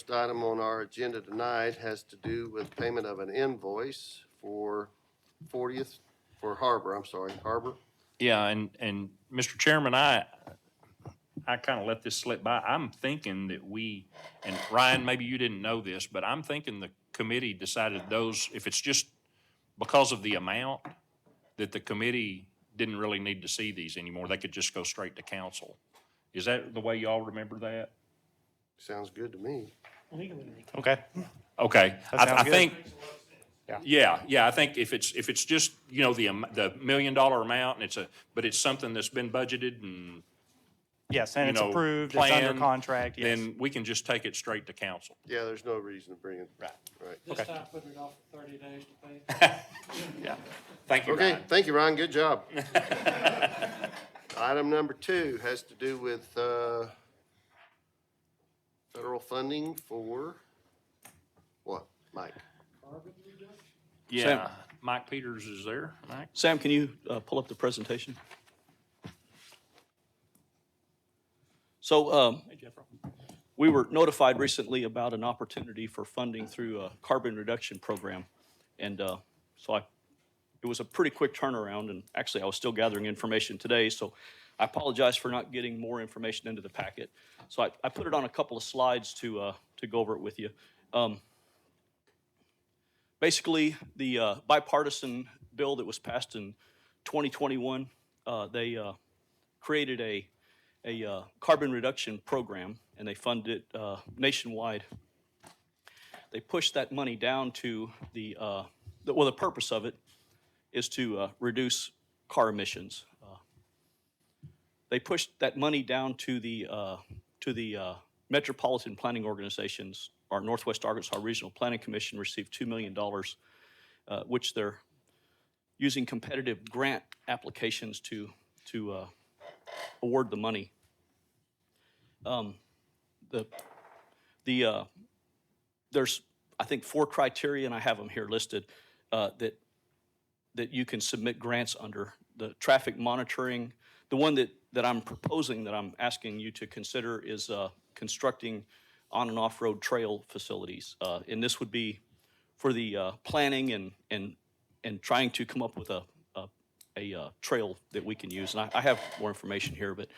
First item on our agenda tonight has to do with payment of an invoice for 40th, for Harbor, Harbor. Yeah, and Mr. Chairman, I kind of let this slip by. I'm thinking that and Ryan, maybe you didn't know this, but I'm thinking the committee decided those, if it's just because of the amount, that the committee didn't really need to see these anymore. They could just go straight to council. Is that the way y'all remember that? Sounds good to me. Okay. Okay. That sounds I good. think, Yeah. yeah, I think if it's just, you know, the $1 million amount and but it's something that's been budgeted and, Yes, and you it's know, approved, it's under planned, contract, yes. then we can just take it straight to council. Yeah, there's no reason to bring it. Right. Right. This Okay. time putting it off for 30 days to pay. Yeah. Thank you, Okay, Ryan. thank you, Ryan. Good job. Item number 2 has to do with federal funding for what, Mike? Carbon reduction? Yeah, Mike Peters is there. Mike? Sam, can you pull up the presentation? So Hey, Jeff. we were notified recently about an opportunity for funding through a carbon reduction program. And it was a pretty quick turnaround, and actually I was still gathering information today, so I apologize for not getting more information into the packet. So I put it on a couple of slides to go over it with you. Basically, the bipartisan bill that was passed in 2021, they created a carbon reduction program, and they funded it nationwide. They pushed that money down to the purpose of it is to reduce car emissions. They pushed that money down to the metropolitan planning organizations. Our Northwest Arkansas Regional Planning Commission received $2 million, which they're using competitive grant applications to award the money. There's, I think, 4 criteria, and I have them here listed, that you can submit grants under. The traffic monitoring, the one that I'm proposing, that I'm asking you to consider, is constructing on and off-road trail facilities. And this would be for the planning and trying to come up with a trail that we can use. And I have more information here, but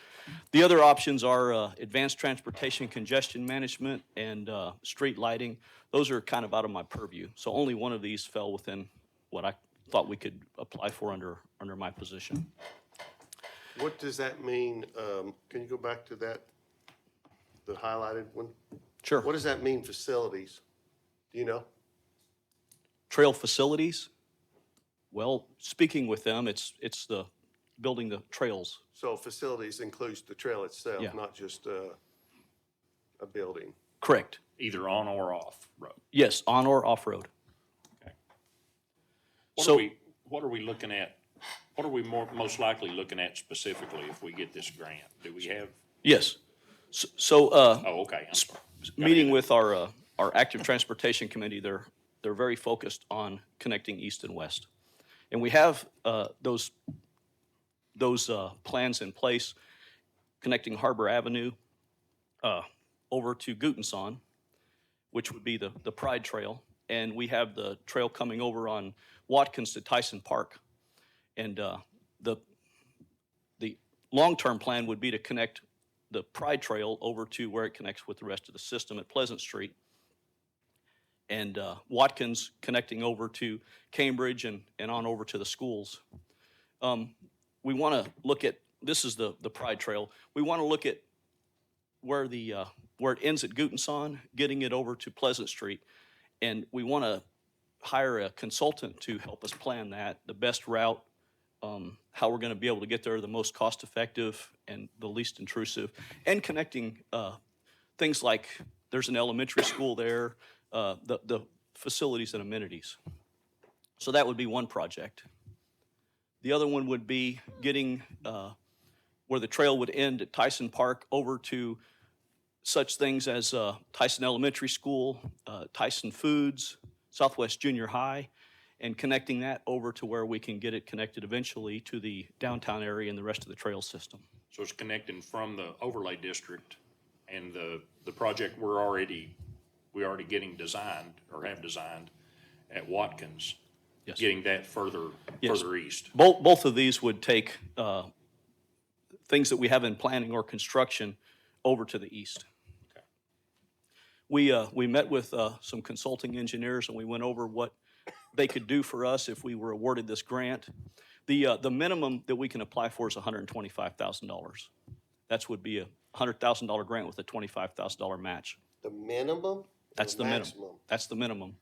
the other options are advanced transportation congestion management and street lighting. Those are kind of out of my purview. So only one of these fell within what I thought we could apply for under my position. What does that mean? Can you go back to that, the highlighted one? Sure. What does that mean, facilities? Do you know? Trail facilities? Well, speaking with them, it's the building the trails. So facilities includes the trail itself, Yeah. not just a building. Correct. Either on or off road. Yes, on or off-road. Okay. So- What are we looking at? What are we most likely looking at specifically if we get this grant? Do we have? Yes. So Oh, okay. I'm sorry. meeting with our active transportation committee, they're very focused on connecting east and west. And we have those plans in place, connecting Harbor Avenue over to Gutenson, which would be the Pride Trail. And we have the trail coming over on Watkins to Tyson Park. And the long-term plan would be to connect the Pride Trail over to where it connects with the rest of the system at Pleasant Street. And Watkins connecting over to Cambridge and on over to the schools. We want to look at, this is the Pride Trail. We want to look at where it ends at Gutenson, getting it over to Pleasant Street. And we want to hire a consultant to help us plan that, the best route, how we're going to be able to get there the most cost-effective and the least intrusive, and connecting things like there's an elementary school there, the facilities and amenities. So that would be one project. The other one would be getting where the trail would end at Tyson Park over to such things as Tyson Elementary School, Tyson Foods, Southwest Junior High, and connecting that over to where we can get it connected eventually to the downtown area and the rest of the trail system. So it's connecting from the overlay district and the project we're already we already getting designed or have designed at Watkins. Yes. Getting that further east. Both of these would take things that we have in planning or construction over to the east. Okay. We met with some consulting engineers, and we went over what they could do for us if we were awarded this grant. The minimum that we can apply for is $125,000. That would be a $100,000 grant with a $25,000 match. The minimum? That's or the minimum. maximum? That's the minimum.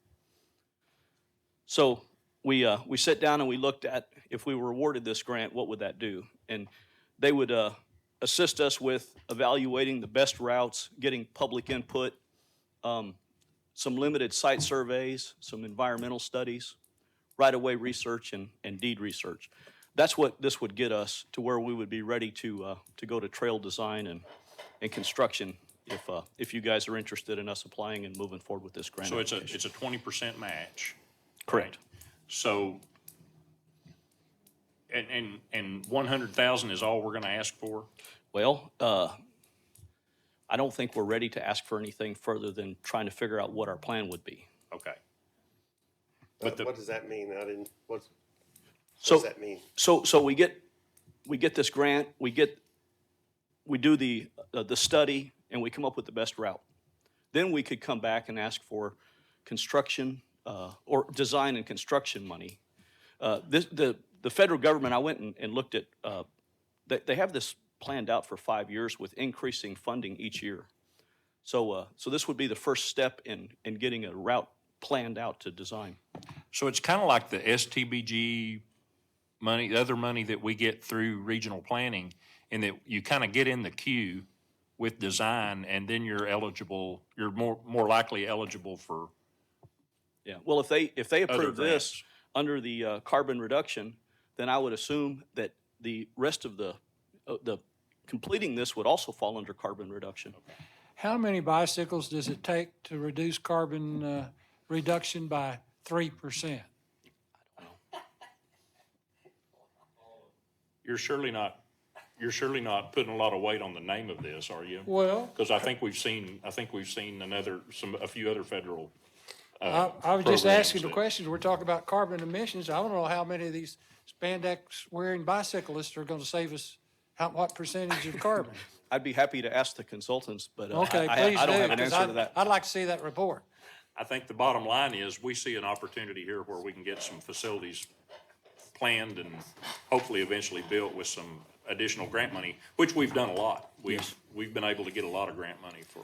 So we sat down and we looked at, if we were awarded this grant, what would that do? And they would assist us with evaluating the best routes, getting public input, some limited site surveys, some environmental studies, right-of-way research, and deed research. That's what this would get us to where we would be ready to go to trail design and construction if you guys are interested in us applying and moving forward with this grant. So it's application. a 20% match. Correct. So, and 100,000 is all we're gonna ask for? Well, I don't think we're ready to ask for anything further than trying to figure out what our plan would be. Okay. But the- What does that mean? What So, does that mean? so we get this grant, we do the study, and we come up with the best route. Then we could come back and ask for construction, or design and construction money. The federal government, I went and looked at, they have this planned out for 5 years with increasing funding each year. So this would be the first step in getting a route planned out to design. So it's kind of like the STBG money, the other money that we get through regional planning, in that you kind of get in the queue with design, and then you're eligible, you're more likely eligible for. Yeah, well, if they approve this grants. under the carbon reduction, then I would assume that the rest of the completing this would also fall under carbon reduction. How many bicycles does it take to reduce carbon reduction by 3%? You're surely not putting a lot of weight on the name of this, are you? Well, Because I think we've seen a few other federal. I was just programs asking the that- questions. We're talking about carbon emissions. I don't know how many of these spandex-wearing bicyclists are going to save us, what percentage of carbon? I'd be happy to ask the consultants, but Okay, I please don't do, have an 'cause answer to that. I'd like to see that report. I think the bottom line is, we see an opportunity here where we can get some facilities planned and hopefully eventually built with some additional grant money, which we've done a lot. We've been able to get a lot of grant money for,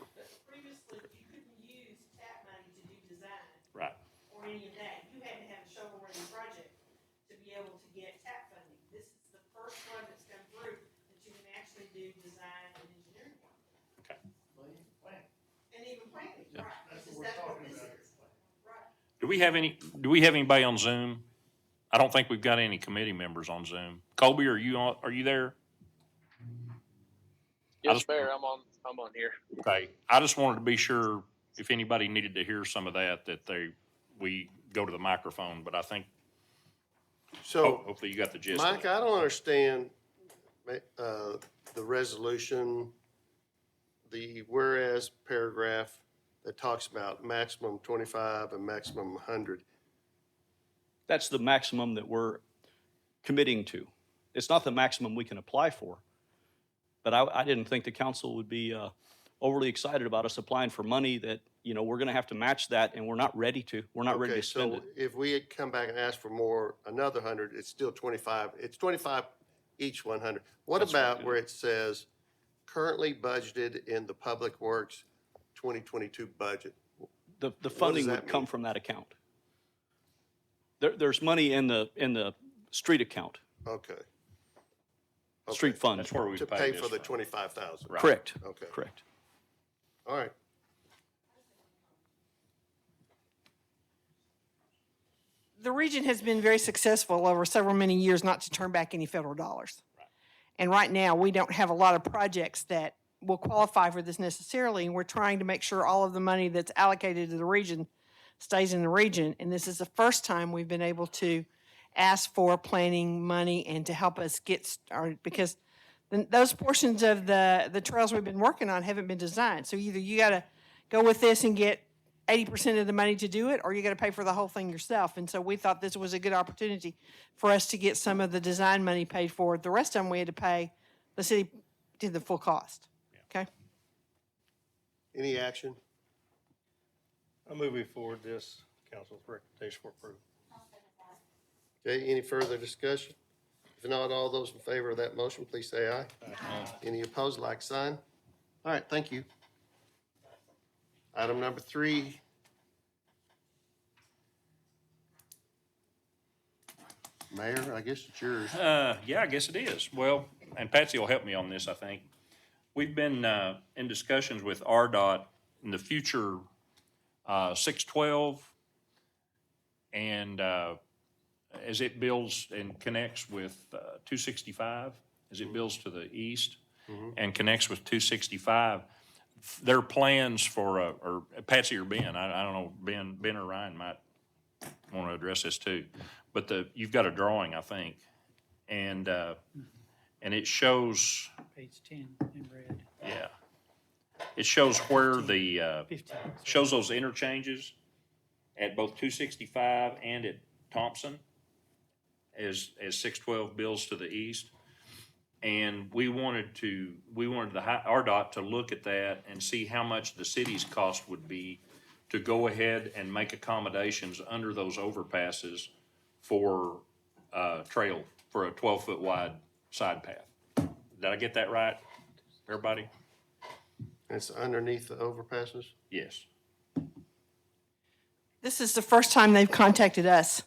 Previously, you couldn't use TAP money to do design right. or any of that. You had to have a shovel-ready project to be able to get TAP funding. This is the first one that's come through that you can actually do design and engineering work. Okay. And even planning, right? This is what this is. Right. Do we have anybody on Zoom? I don't think we've got any committee members on Zoom. Colby, are you there? Yes, Mayor, I'm on here. Okay, I just wanted to be sure if anybody needed to hear some of that we go to the microphone, but I think, So, hopefully you got the gist of Mike, it. I don't understand, the resolution, the whereas paragraph that talks about maximum 25 and maximum 100. That's the maximum that we're committing to. It's not the maximum we can apply for. But I didn't think the council would be overly excited about us applying for money that, we're gonna have to match that, and we're not ready to. We're not ready Okay, to spend so it. if we come back and ask for more, another 100, it's still 25. It's 25 each 100. What That's right, about yeah. where it says currently budgeted in the Public Works 2022 budget? The funding that would come mean? from that account. There's money in the street account, Okay. street fund. That's where we To pay pay this for the from. 25,000. Right. Correct, Okay. correct. All right. The region has been very successful over several many years not to turn back any federal dollars. And right now, we don't have a lot of projects that will qualify for this necessarily, and we're trying to make sure all of the money that's allocated to the region stays in the region. And this is the first time we've been able to ask for planning money and to help us get started, because those portions of the trails we've been working on haven't been designed. So either you gotta go with this and get 80% of the money to do it, or you gotta pay for the whole thing yourself. And so we thought this was a good opportunity for us to get some of the design money paid for. The rest of them we had to pay, the city did the full cost, okay? Any action? I move we forward this council's recommendation for approval. Okay, any further discussion? If not, all those in favor of that motion, please say aye. Any opposed, like sign? All right, thank you. Item number 3. Mayor, I guess it's yours. Yeah, I guess it is. Well, and Patsy will help me on this, I think. We've been in discussions with RDOT in the future, 612, and as it builds and connects with 265, as it builds to the east and connects with 265, their plans for, or Patsy or Ben, I don't know, Ben or Ryan might want to address this too, but you've got a drawing, I think, and it shows, Page 10 in red. yeah, it shows where the, 15. shows those interchanges at both 265 and at Thompson as 612 builds to the east. And we wanted the RDOT to look at that and see how much the city's cost would be to go ahead and make accommodations under those overpasses for trail, for a 12-foot wide side path. Did I get that right, everybody? It's underneath the overpasses? Yes. This is the first time they've contacted us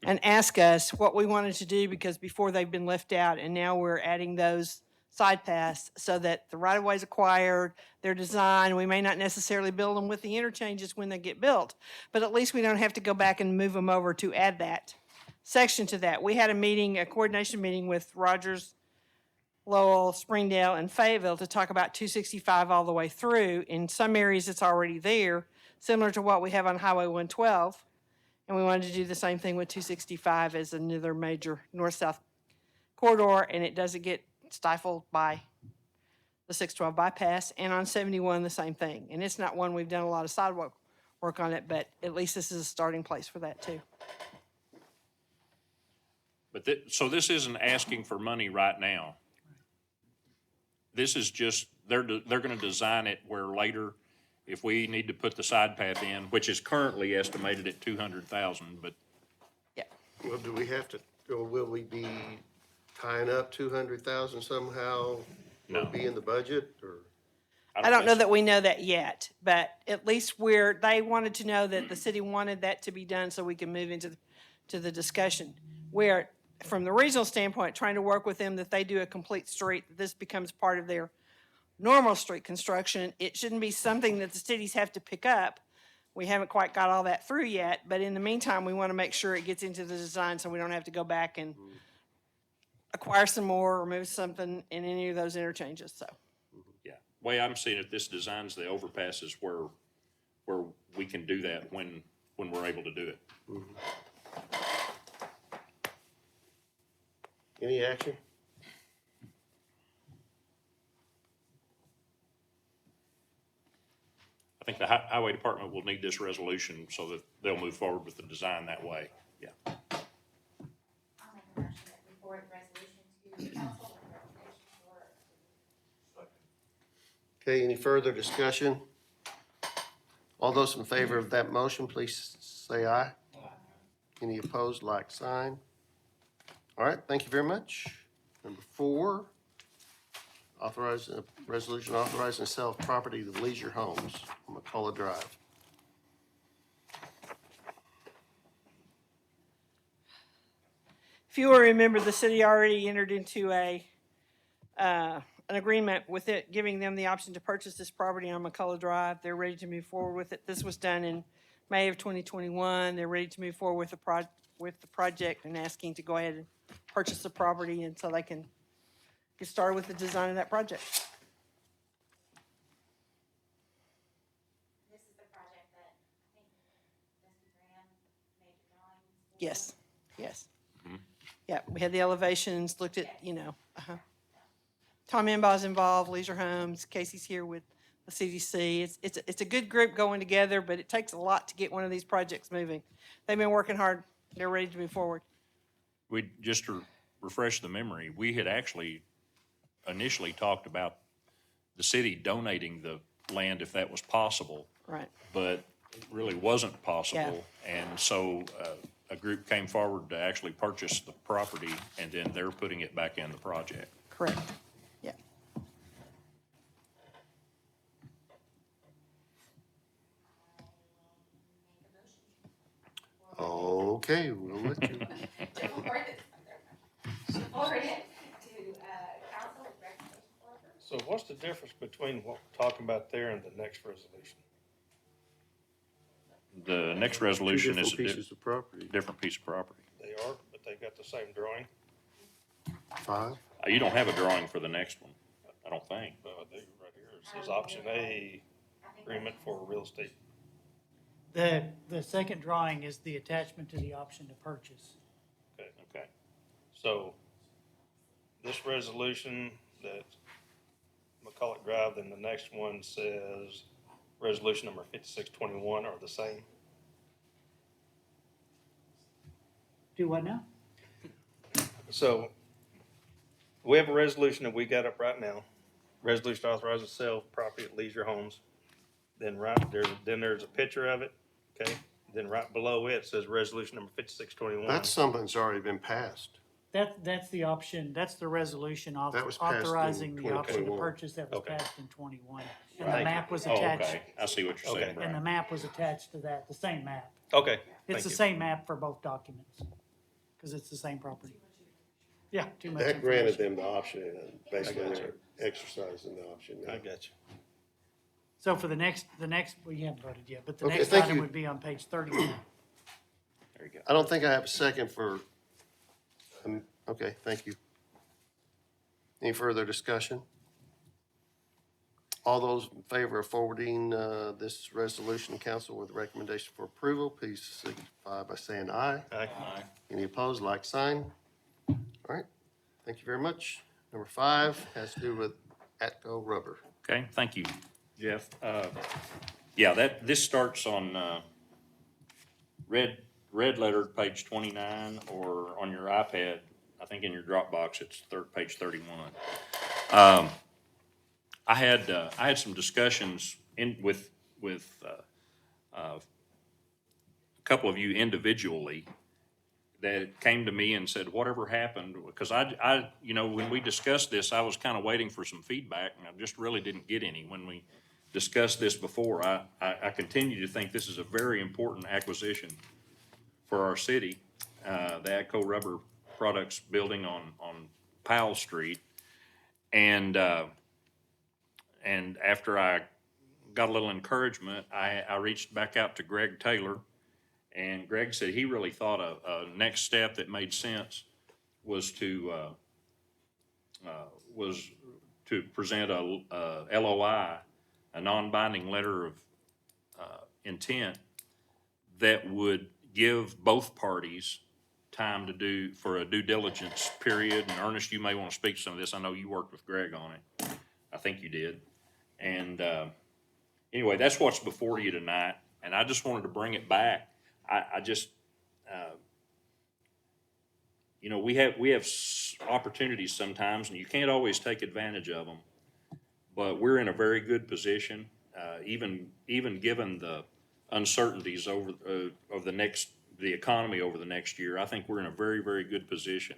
and asked us what we wanted to do, because before they've been left out, and now we're adding those side paths so that the right-of-way is acquired, their design, we may not necessarily build them with the interchanges when they get built, but at least we don't have to go back and move them over to add that section to that. We had a meeting, a coordination meeting with Rogers, Lowell, Springdale, and Fayetteville to talk about 265 all the way through. In some areas, it's already there, similar to what we have on Highway 112. And we wanted to do the same thing with 265 as another major north-south corridor, and it doesn't get stifled by the 612 bypass. And on 71, the same thing. And it's not one we've done a lot of sidewalk work on it, but at least this is a starting place for that too. But so this isn't asking for money right now. This is just, they're gonna design it where later, if we need to put the side path in, which is currently estimated at 200,000, but Yeah. Well, do we have to, or will we be tying up 200,000 somehow? Will it be in the budget, or? I don't know think that we know that yet, but at least they wanted to know that the city wanted that to be done so we can move into the discussion. Where, from the regional standpoint, trying to work with them that they do a complete street, that this becomes part of their normal street construction. It shouldn't be something that the cities have to pick up. We haven't quite got all that through yet, but in the meantime, we want to make sure it gets into the design so we don't have to go back and acquire some more or move something in any of those interchanges, so. yeah, way I'm seeing it, this designs the overpasses where we can do that when we're able to do it. Any action? I think the highway department will need this resolution so that they'll move forward with the design that way, yeah. I'll make a motion that we forward the resolution to council with recommendation for Okay, any further discussion? All those in favor of that motion, please say aye. Any opposed, like sign. All right, thank you very much. Number 4, authorize a resolution authorizing the sale of property to Leisure Homes on Mccullough Drive. If you will remember, the city already entered into an agreement with it, giving them the option to purchase this property on Mccullough Drive. They're ready to move forward with it. This was done in May of 2021. They're ready to move forward with the project and asking to go ahead and purchase the property, and so they can get started with the design of that project. this is the project that I think Dusty Graham made the drawings for. Yes, yes. Yeah, we had the elevations, looked at, Tom Imbaugh's involved, Leisure Homes, Casey's here with the CDC. It's a good group going together, but it takes a lot to get one of these projects moving. They've been working hard. They're ready to move forward. We, just to refresh the memory, we had actually initially talked about the city donating the land if that was possible, Right. but it really wasn't possible. And so a group came forward to actually purchase the property, and then they're putting it back in the project. Correct. Yeah. Okay, we'll let you. Forward it to, council with recommendation for approval. So what's the difference between what we're talking about there and the next resolution? The next Two resolution is different a pieces of property. different piece of property. They are, but they got the same drawing. 5. You don't have a drawing for the next one, I don't think. No, I do, right here. It says option A, agreement for real estate. The second drawing is the attachment to the option to purchase. Okay, Okay. so this resolution that McCullough Drive, then the next one says resolution number 5621 are the same. Do what now? So we have a resolution that we got up right now. Resolution to authorize the sale of property at leisure homes. Then there's a picture of it, okay? Then right below it says resolution number 5621. That's something that's already been passed. That's the option, that's the resolution That was passed in authorizing the option to 2021. purchase that was Okay. passed in 21. And Right. the map was Oh, attached, okay, I see what you're saying, Okay. and the Brian. map was attached to that, the same map. Okay, It's thank the you. same map for both documents, because it's the same property. Yeah, too much That granted information. them the option, and basically I got they're exercising the option now. I got you. So for the next, well, you haven't voted yet, but the Okay, next thank item you. would be on page 39. There you go. I don't think I have a second for, okay, thank you. Any further discussion? All those in favor of forwarding this resolution to council with recommendation for approval, please signify by saying aye. Aye. Any opposed, like sign. All right, thank you very much. Number 5 has to do with Atco Rubber. Okay, thank you, Jeff. Yeah, this starts on red lettered page 29, or on your iPad, I think in your Dropbox, it's page 31. I had some discussions with a couple of you individually that came to me and said, whatever happened, because I, when we discussed this, I was kind of waiting for some feedback, and I just really didn't get any. When we discussed this before, I continue to think this is a very important acquisition for our city, the Atco Rubber Products building on Powell Street. And after I got a little encouragement, I reached back out to Greg Taylor, and Greg said he really thought a next step that made sense was to present a LOI, a non-binding letter of intent that would give both parties time to do for a due diligence period. And Ernest, you may want to speak to some of this. I know you worked with Greg on it. I think you did. And anyway, that's what's before you tonight. And I just wanted to bring it back. I just, we have opportunities sometimes, and you can't always take advantage of them. But we're in a very good position, even given the uncertainties over the economy over the next year. I think we're in a very, very good position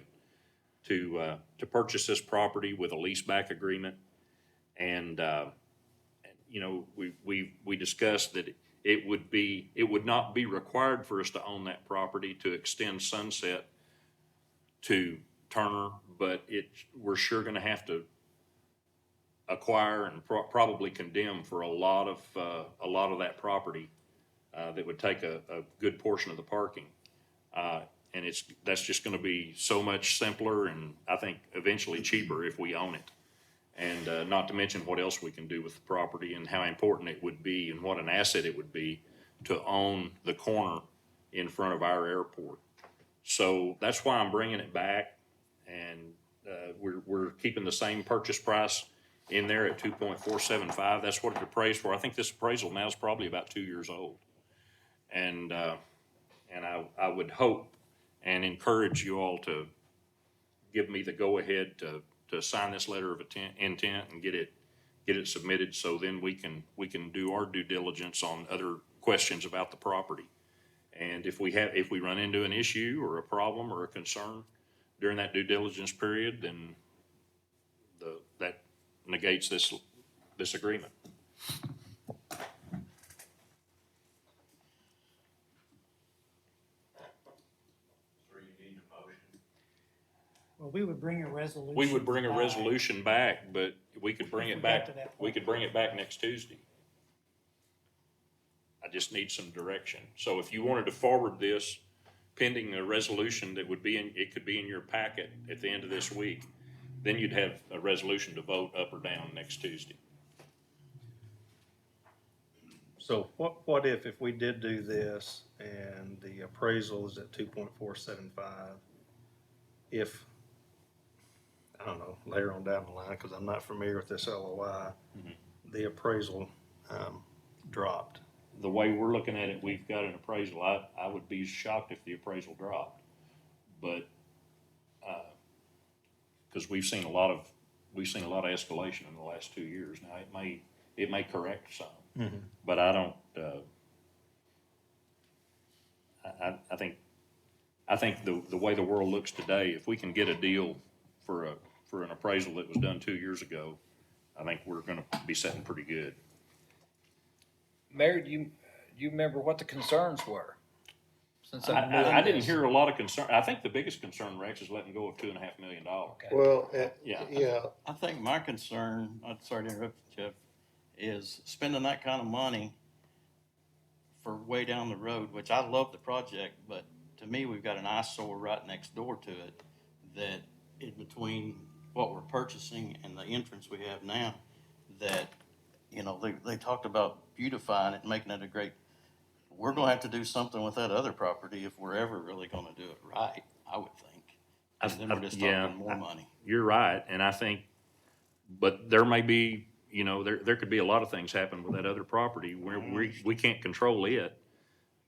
to purchase this property with a lease back agreement. And we discussed that it would not be required for us to own that property to extend Sunset to Turner, but we're sure going to have to acquire and probably condemn for a lot of that property that would take a good portion of the parking. And that's just going to be so much simpler, and I think eventually cheaper if we own it. And not to mention what else we can do with the property and how important it would be and what an asset it would be to own the corner in front of our airport. So that's why I'm bringing it back, and we're keeping the same purchase price in there at 2.475. That's what it appraised for. I think this appraisal now is probably about 2 years old. And I would hope and encourage you all to give me the go-ahead to sign this letter of intent and get it submitted, so then we can do our due diligence on other questions about the property. And if we run into an issue or a problem or a concern during that due diligence period, then that negates this agreement. Well, we would bring a resolution. We would bring a back. resolution back, but we could bring If it we back, got to that we point. could bring it back next Tuesday. I just need some direction. So if you wanted to forward this pending a resolution that would be it could be in your packet at the end of this week, then you'd have a resolution to vote up or down next Tuesday. So what if we did do this and the appraisal is at 2.475? If, I don't know, later on down the line, because I'm not familiar with this LOI, the appraisal dropped. The way we're looking at it, we've got an appraisal. I would be shocked if the appraisal dropped. But, because we've seen a lot of escalation in the last 2 years. Now, it may correct some, but I don't, I think the way the world looks today, if we can get a deal for an appraisal that was done 2 years ago, I think we're gonna be sitting pretty good. Mayor, do you remember what the concerns were? Since I'm new in I didn't this. hear a lot of concern. I think the biggest concern, Rex, is letting go of $2.5 million. Okay. Well, Yeah. yeah, I think my concern, I'm sorry to interrupt you, Jeff, is spending that kind of money for way down the road, which I love the project, but to me, we've got an eyesore right next door to it that in between what we're purchasing and the entrance we have now, that, you know, they talked about beautifying it and making it a great, we're gonna have to do something with that other property if we're ever really gonna do it right, I would think. And then we're just Yeah, talking more money. You're right, and I think, but there may be, you know, there could be a lot of things happen with that other property where we can't control it.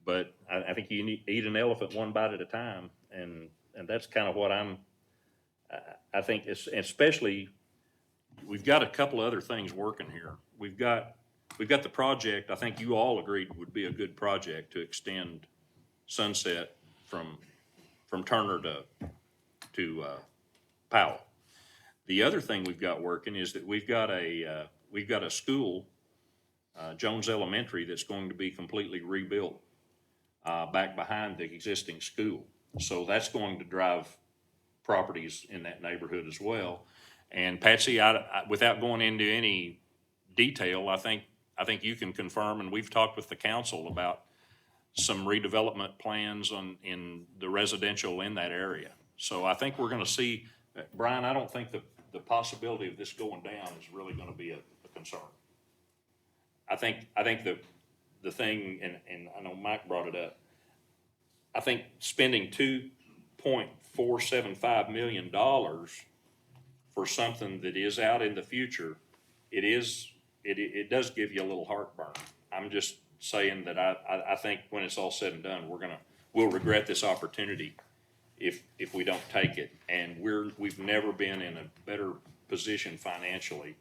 But I think you need eat an elephant one bite at a time, and that's kind of what I think it's, especially, we've got a couple of other things working here. We've got the project, I think you all agreed would be a good project to extend Sunset from Turner to Powell. The other thing we've got working is that we've got a school, Jones Elementary, that's going to be completely rebuilt back behind the existing school. So that's going to drive properties in that neighborhood as well. And Patsy, without going into any detail, I think you can confirm, and we've talked with the council about some redevelopment plans in the residential in that area. So I think we're gonna see, Brian, I don't think the possibility of this going down is really gonna be a concern. I think the thing, and I know Mike brought it up, I think spending $2.475 million for something that is out in the future, it does give you a little heartburn. I'm just saying that I think when it's all said and done, we'll regret this opportunity if we don't take it. And we've never been in a better position financially,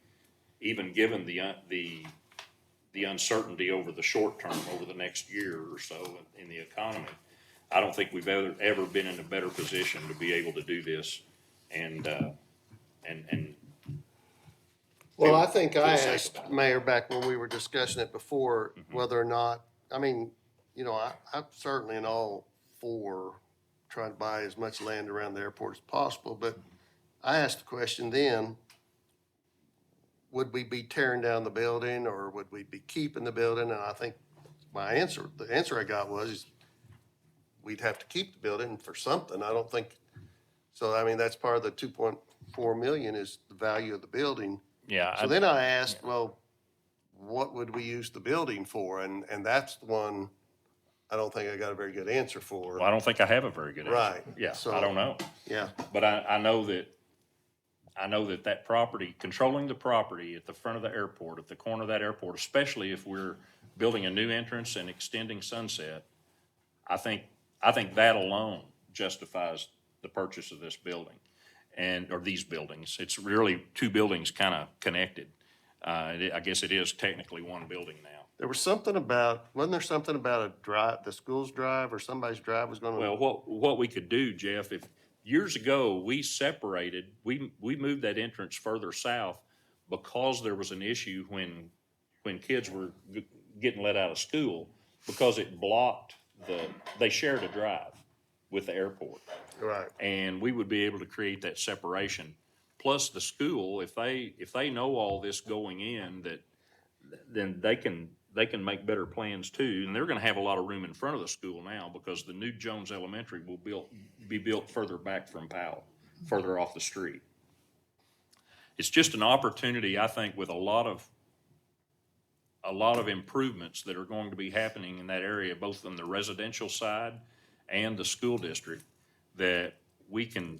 even given the uncertainty over the short term, over the next year or so in the economy. I don't think we've ever been in a better position to be able to do this and well, I think I feel safe asked about it. Mayor back when we were discussing it before, whether or not, I mean, you know, I'm certainly in all for trying to buy as much land around the airport as possible, but I asked the question then, would we be tearing down the building or would we be keeping the building? And I think the answer I got was we'd have to keep the building for something. I don't think, so I mean, that's part of the 2.4 million is the value of the building. Yeah. So then I asked, well, what would we use the building for? And that's the one I don't think I got a very good answer for. Well, I don't think I have a very good answer. Right. Yeah, So- I don't know. Yeah, But I know that I know that that property, controlling the property at the front of the airport, at the corner of that airport, especially if we're building a new entrance and extending Sunset, I think that alone justifies the purchase of this building or these buildings. It's really two buildings kind of connected. I guess it is technically one building now. There was something about, wasn't there something about a drive, the school's drive or somebody's drive was gonna? Well, what we could do, Jeff, if years ago, we separated, we moved that entrance further south because there was an issue when kids were getting let out of school, because it blocked they shared a drive with the airport. Right. And we would be able to create that separation. Plus the school, if they know all this going in, then they can make better plans too. And they're gonna have a lot of room in front of the school now because the new Jones Elementary will be built further back from Powell, further off the street. It's just an opportunity, I think, with a lot of improvements that are going to be happening in that area, both on the residential side and the school district, that we can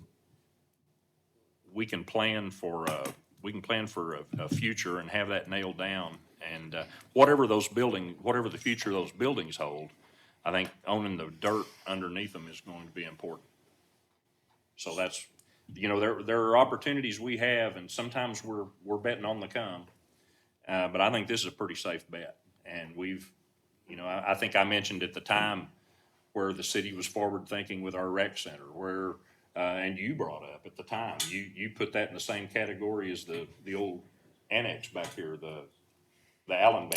plan for a future and have that nailed down. And whatever the future of those buildings hold, I think owning the dirt underneath them is going to be important. So that's, there are opportunities we have, and sometimes we're betting on the come. But I think this is a pretty safe bet. And I think I mentioned at the time where the city was forward thinking with our rec center, where, and you brought up at the time, you put that in the same category as the old annex back here, the Allen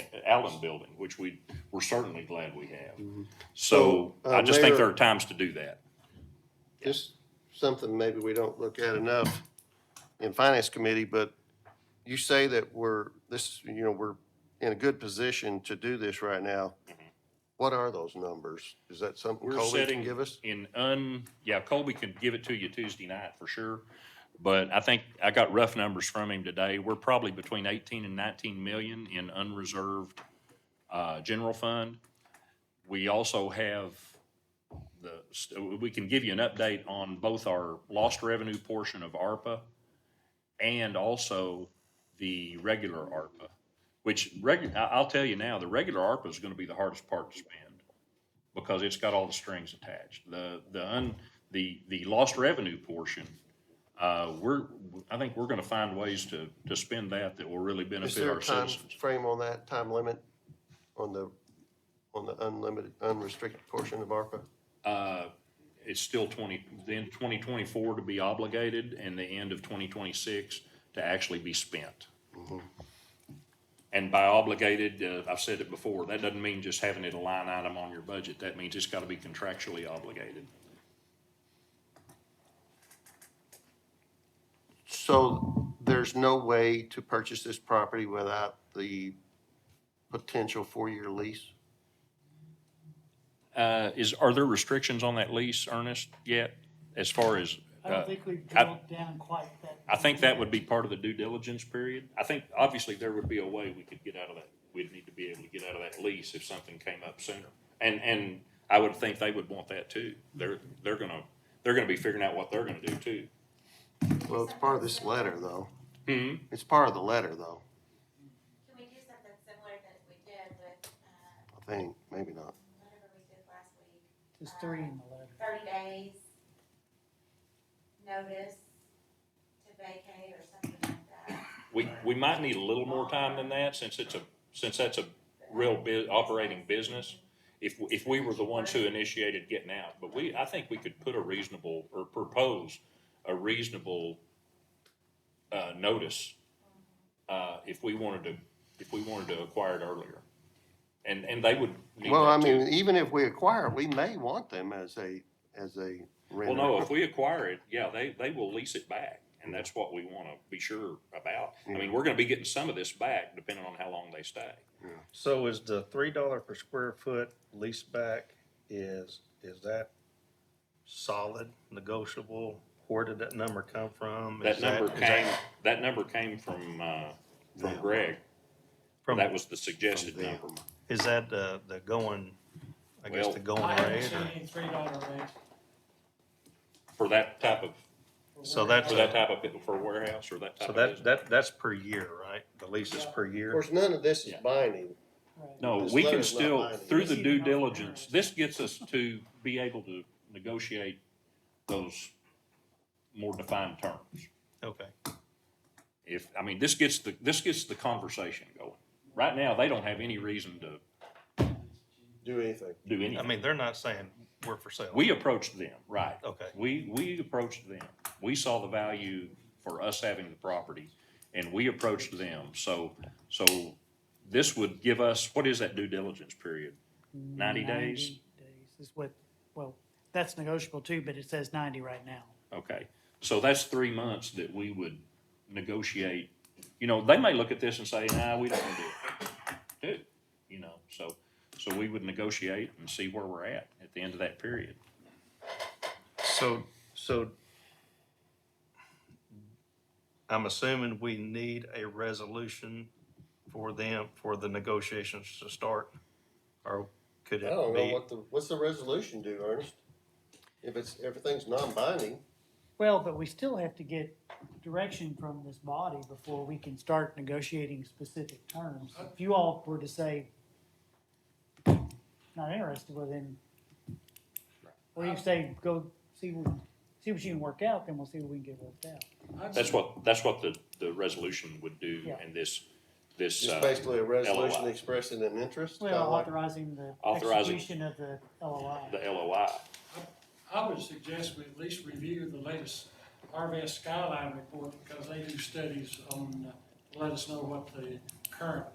building, which we're certainly glad we have. Mm-hmm. So I just think Mayor, there are times to do that. just something maybe we don't look at enough in Finance Committee, but you say that we're in a good position to do this right now. What are those numbers? Is that something We're Colby setting can give us? Colby can give it to you Tuesday night for sure. But I think I got rough numbers from him today. We're probably between 18 and 19 million in unreserved general fund. We also have we can give you an update on both our lost revenue portion of ARPA and also the regular ARPA, which I'll tell you now, the regular ARPA is going to be the hardest part to spend because it's got all the strings attached. The lost revenue portion, I think we're going to find ways to spend that will really Is benefit there our a time citizens. frame on that, time limit on the unlimited, unrestricted portion of ARPA? It's still 2024 to be obligated and the end of 2026 to actually be spent. Mm-hmm. And by obligated, I've said it before, that doesn't mean just having it a line item on your budget. That means it's got to be contractually obligated. So there's no way to purchase this property without the potential 4-year lease? Are there restrictions on that lease, Ernest, yet? As far as, I don't think we've drilled down quite that. I think that would be part of the due diligence period. I think obviously there would be a way we could get out of that. We'd need to be able to get out of that lease if something came up sooner. And I would think they would want that too. They're gonna be figuring out what they're gonna do too. Well, it's part of this letter, though. Hmm. It's part of the letter, though, Can we do something similar that we did with, I think. Maybe not. whatever we did last week? There's 3 in the letter. 30 days notice to vacate or something like that. We might need a little more time than that since that's a real operating business. If we were the ones who initiated getting out, but I think we could put propose a reasonable notice if we wanted to acquire it earlier, and they would need Well, I that too. mean, even if we acquire it, we may want them as a renter. Well, no, if we acquire it, yeah, they will lease it back, and that's what we want to be sure about. I mean, we're going to be getting some of this back depending on how long they stay. So is the $3 per square foot lease back, is that solid, negotiable? Where did that number come from? That number came from Greg. From, That was the suggested number. is that the going, I guess Well, the going I haven't rate? seen Or- any $3 rates. For that type of, So that's, For that type of, for a warehouse or that type so of that, business? that's per year, right? The lease is per Of year? course, none of this is Yeah. binding. Right. No, This we can letter's not still, binding. through the It's due even offered diligence, interest. this gets us to be able to negotiate those more defined terms. Okay. If, I mean, this gets the conversation going. Right now, they don't have any reason to Do anything. do anything. I mean, they're not saying we're for sale. We approached them, right. Okay. We approached them. We saw the value for us having the property, and we approached them. So this would give us, what is that due diligence period? 90 days? 90 days is what, well, that's negotiable too, but it says 90 right now. Okay, so that's 3 months that we would negotiate. You know, they may look at this and say, nah, we don't want to do it. You know, so we would negotiate and see where we're at the end of that period. So I'm assuming we need a resolution for them, for the negotiations to start? Or could I it don't know be? what's the resolution do, Ernest? If it's, everything's non-binding, Well, but we still have to get direction from this body before we can start negotiating specific terms. If you all were to say, not interested, well then, or you say, go see what you can work out, then we'll see what we can get worked out. That's what the resolution would do Yeah. in this, it's basically a resolution LOI. expressing an interest. Well, kinda like- authorizing the Authorizing- execution of the LOI. the LOI. I would suggest we at least review the latest RVS Skyline report, because they do studies on, let us know what the current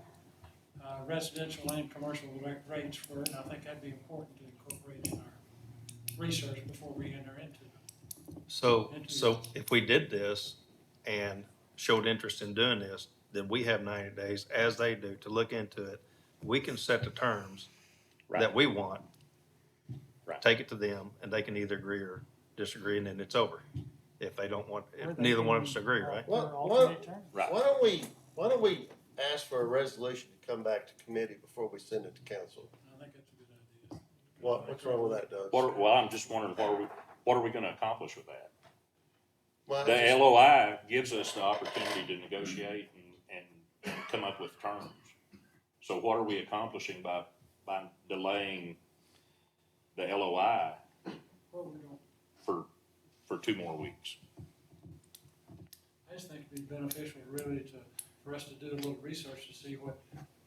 residential and commercial rates were, and I think that'd be important to incorporate in our research before we enter into it. So if we did this and showed interest in doing this, then we have 90 days, as they do, to look into it. We can set the terms that Right. we want. Right. Take it to them, and they can either agree or disagree, and then it's over. If they don't want, Or if they neither one of can us agree, right? What- offer what- alternate terms. Right. Why don't we ask for a resolution to come back to committee before we send it to council? I think that's a good idea. What's wrong with that, Doug? Well, I'm just wondering, what are we gonna accomplish with that? Well, The just- LOI gives us the opportunity to negotiate and come up with terms. So what are we accomplishing by delaying the LOI Well, we don't, for 2 more weeks? I just think it'd be beneficial really for us to do a little research to see what,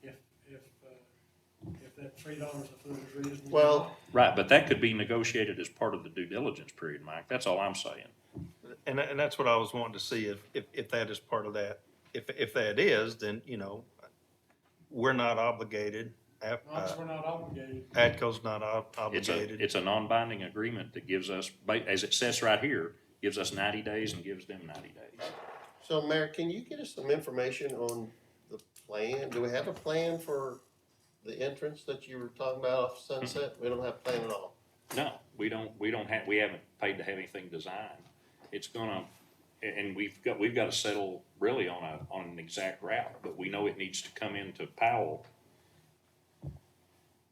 if that $3 a foot is reasonable. Well, Right, but that could be negotiated as part of the due diligence period, Mike. That's all I'm saying. And that's what I was wanting to see, if that is part of that. If that is, then, you know, we're not obligated. Once we're not obligated, ADCO's not It's obligated. a non-binding agreement that gives us, as it says right here, gives us 90 days and gives them 90 days. so Mayor, can you get us some information on the plan? Do we have a plan for the entrance that you were talking about off Sunset? We don't have a plan at all. No, we haven't paid to have anything designed. It's gonna, and we've got to settle really on an exact route, but we know it needs to come into Powell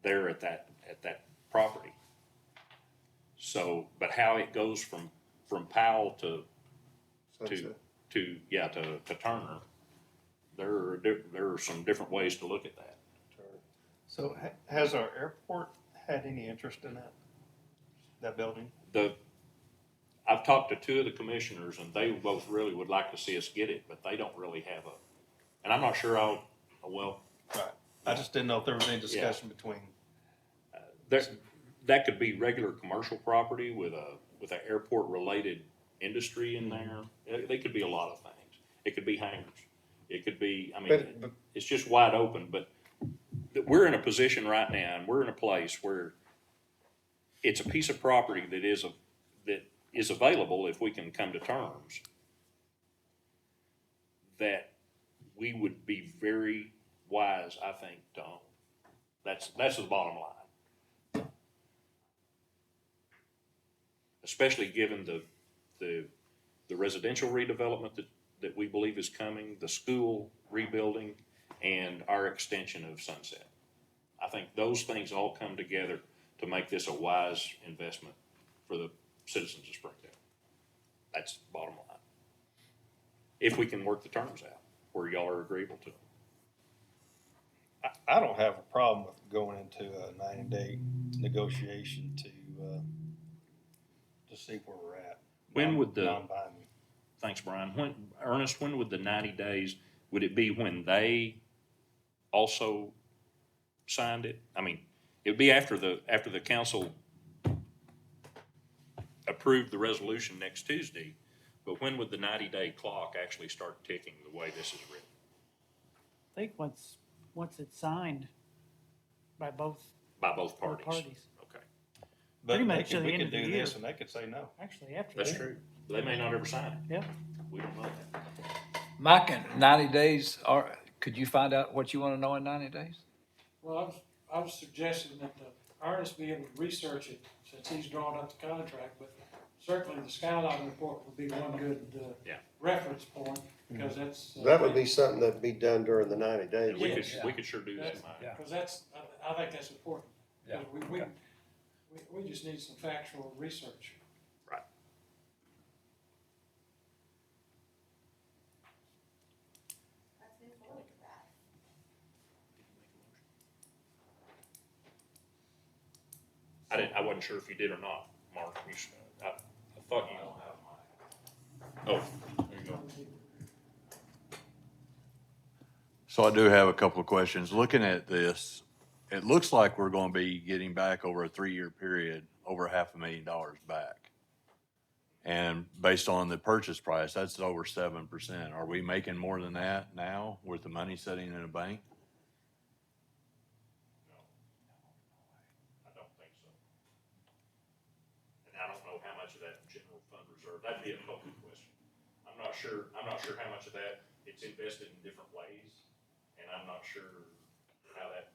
there at that property. So, but how it goes from Powell to Sunset. Turner, there are some different ways to look at that. So has our airport had any interest in that building? I've talked to 2 of the commissioners, and they both really would like to see us get it, but they don't really have and I'm not sure well, Right. I just didn't know if there was any discussion between. that could be regular commercial property with an airport-related industry in there. They could be a lot of things. It could be hangars. It could be, I mean, But- it's just wide open, but we're in a position right now, and we're in a place where it's a piece of property that is available if we can come to terms, that we would be very wise, I think, to own. That's the bottom line. Especially given the residential redevelopment that we believe is coming, the school rebuilding, and our extension of Sunset. I think those things all come together to make this a wise investment for the citizens of Springdale. That's the bottom line. if we can work the terms out where y'all are agreeable to. I don't have a problem with going into a 90-day negotiation to see where we're at. When would the- Non-binding. Thanks, Brian. Ernest, when would the 90 days, would it be when they also signed it? I mean, it would be after the council approved the resolution next Tuesday, but when would the 90-day clock actually start ticking the way this is written? I think once it's signed by both By both parties? parties. Okay, But Pretty they much to could- the we end could of the do year. this and they could say no. Actually, after that's that. true. They may not ever sign it. Yeah. We don't know that. Mike, in 90 days, could you find out what you want to know in 90 days? Well, I was suggesting that Ernest be able to research it since he's drawn up the contract, but certainly the skyline report would be one good, Yeah. reference point, because that's. That would be something that'd be done during the 90 days. And we Yes. could, we could sure do that, That's- Mike. Yeah. Because that's, I think that's important. Yeah, Because we just need some factual research. Right. Let's move forward with that. I wasn't sure if you did or not, Mark. I thought you. Oh, there you go. So I do have a couple of questions. Looking at this, it looks like we're going to be getting back over a 3-year period, over $500,000 back. And based on the purchase price, that's over 7%. Are we making more than that now with the money sitting in a bank? I don't think so. And I don't know how much of that general fund reserve, that'd be a public question. I'm not sure how much of that it's invested in different ways, and I'm not sure how that,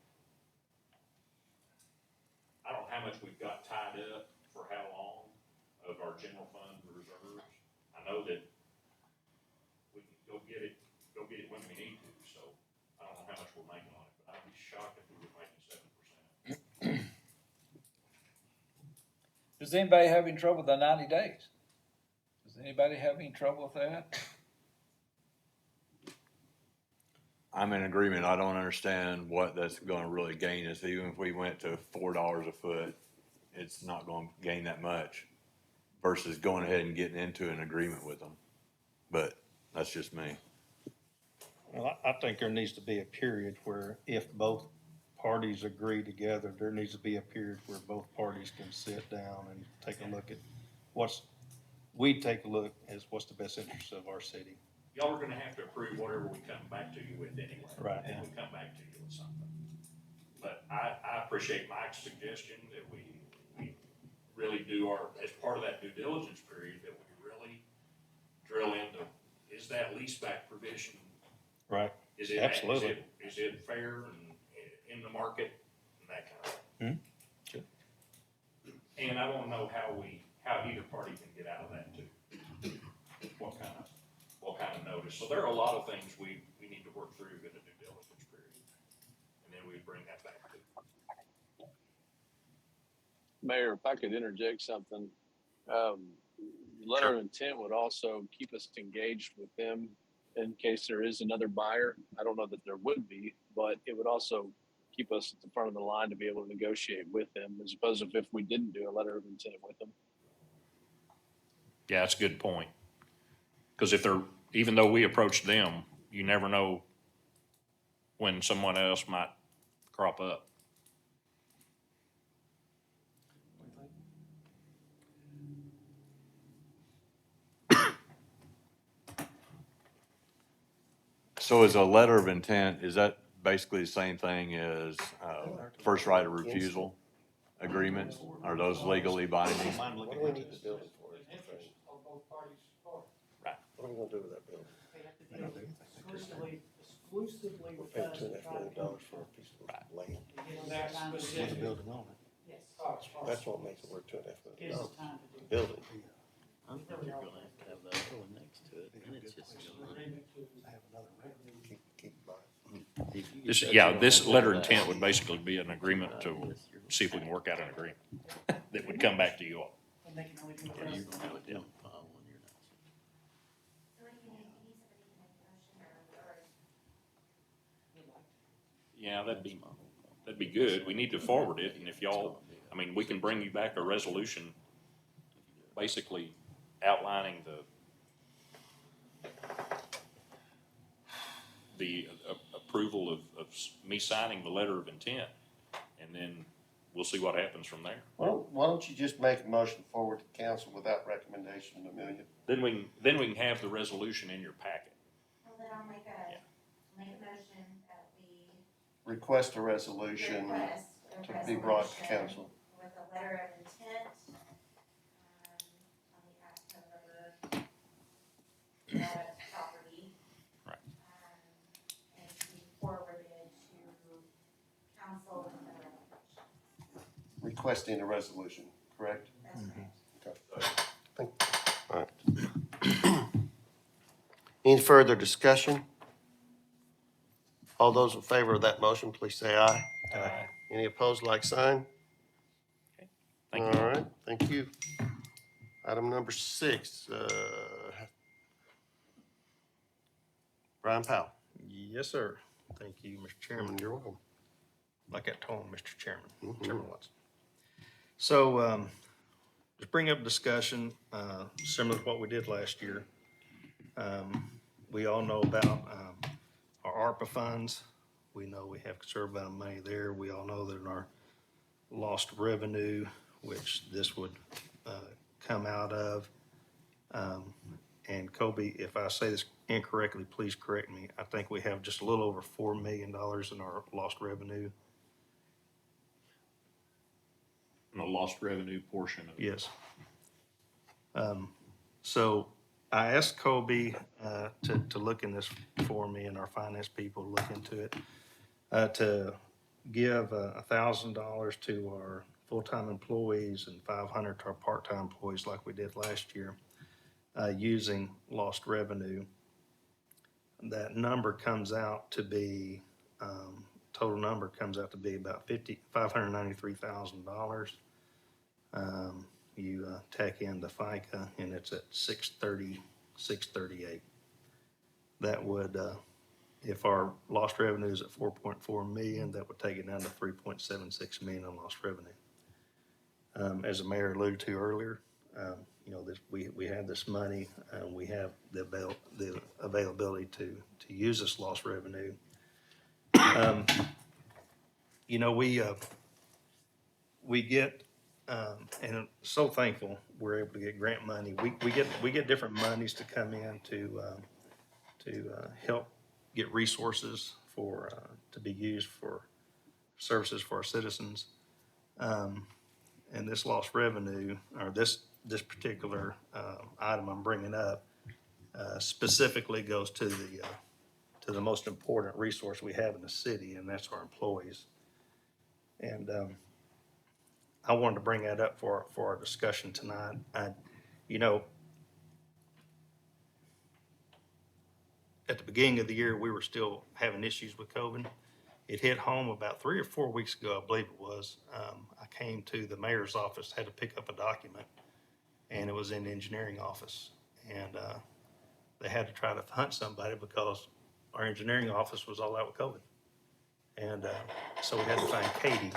I don't know how much we've got tied up for how long of our general fund reserves. I know that we can go get it when we need to, so I don't know how much we're making on it, but I'd be shocked if we were making 7%. Does anybody have any trouble with the 90 days? Does anybody have any trouble with that? I'm in agreement. I don't understand what that's going to really gain us. Even if we went to $4 a foot, it's not going to gain that much versus going ahead and getting into an agreement with them. But that's just me. Well, I think there needs to be a period where if both parties agree together, there needs to be a period where both parties can sit down and take a look at what's the best interest of our city. Y'all are gonna have to approve whatever we come back to you with anyway. Right. If we come back to you with something. But I appreciate Mike's suggestion that we really do as part of that due diligence period, that we really drill into, is that leaseback provision? Right. Is it? Absolutely. Is it fair and in the market and that kind of thing? Sure. And I wanna know how either party can get out of that too. What kind of notice. So there are a lot of things we need to work through in the due diligence period. And then we bring that back to. Mayor, if I could interject something, letter of intent would also keep us engaged with them in case there is another buyer. I don't know that there would be, but it would also keep us at the front of the line to be able to negotiate with them, as opposed to if we didn't do a letter of intent with them. Yeah, that's a good point. Because even though we approached them, you never know when someone else might crop up. So is a letter of intent, is that basically the same thing as first right of refusal agreements? Are those legally binding? What do we need the building for? The interest on both parties' part. What are we gonna do with that building? They have to do exclusively We're with paying us. $2.5 million for a piece of land. That specific. With a building on it. Yes, Oh, as far as- That's what makes it worth $2.5 gives million. us time to do. Building. I'm thinking you're gonna have to have the other one next to it, and it's just gonna. Agreement to- Keep buying. If you get This, that, yeah, you don't this have to letter have of that. intent would basically be an agreement to see if we can work out an agreement that would come back to you all. And they can only do it. Or you're gonna have a down file when you're not. So what do you need? You need somebody Yeah, that'd be good. We need to forward it, and if y'all, I mean, we can bring you back a resolution basically outlining the approval of me signing the letter of intent, and then we'll see what happens from there. Why don't you just make a motion forward to council without recommendation, Amelia? Then we can have the resolution in your packet. Well, then I'll make a motion that we Request a resolution request a to be brought to resolution council. with a letter of intent, on behalf of the property. Right. And to be forwarded to council and the Requesting a resolution, correct? That's correct. All right. Any further discussion? All those in favor of that motion, please say aye. Aye. Any opposed, like sign? Thank you. All right, thank you. Item number 6, Brian Powell. Yes, sir. Thank you, Mr. Chairman. You're welcome. Like at home, Mr. Chairman, Mhm. Chairman Watson. So, just bring up discussion, similar to what we did last year. We all know about, our ARPA funds. We know we have considerable amount of money there. We all know that in our lost revenue, which this would, come out of. And Kobe, if I say this incorrectly, please correct me. I think we have just a little over $4 million in our lost revenue. And the lost revenue portion of it. Yes. So I asked Kobe to look in this for me, and our finance people look into it, to give $1,000 to our full-time employees and $500 to our part-time employees like we did last year, using lost revenue. That number comes out to be, total number comes out to be about $593,000. You tack in the FICA, and it's at 638. That would, if our lost revenue is at 4.4 million, that would take it down to 3.76 million in lost revenue. As the mayor alluded to earlier, we have this money, we have the availability to use this lost revenue. We get, and so thankful we're able to get grant money. We get different monies to come in to help get resources to be used for services for our citizens. And this lost revenue, or this particular item I'm bringing up, specifically goes to the most important resource we have in the city, and that's our employees. And I wanted to bring that up for our discussion tonight. At the beginning of the year, we were still having issues with COVID. It hit home about 3 or 4 weeks ago, I believe it was. I came to the mayor's office, had to pick up a document, and it was in the engineering office. And they had to try to hunt somebody because our engineering office was all out with COVID. And so we had to find Katie,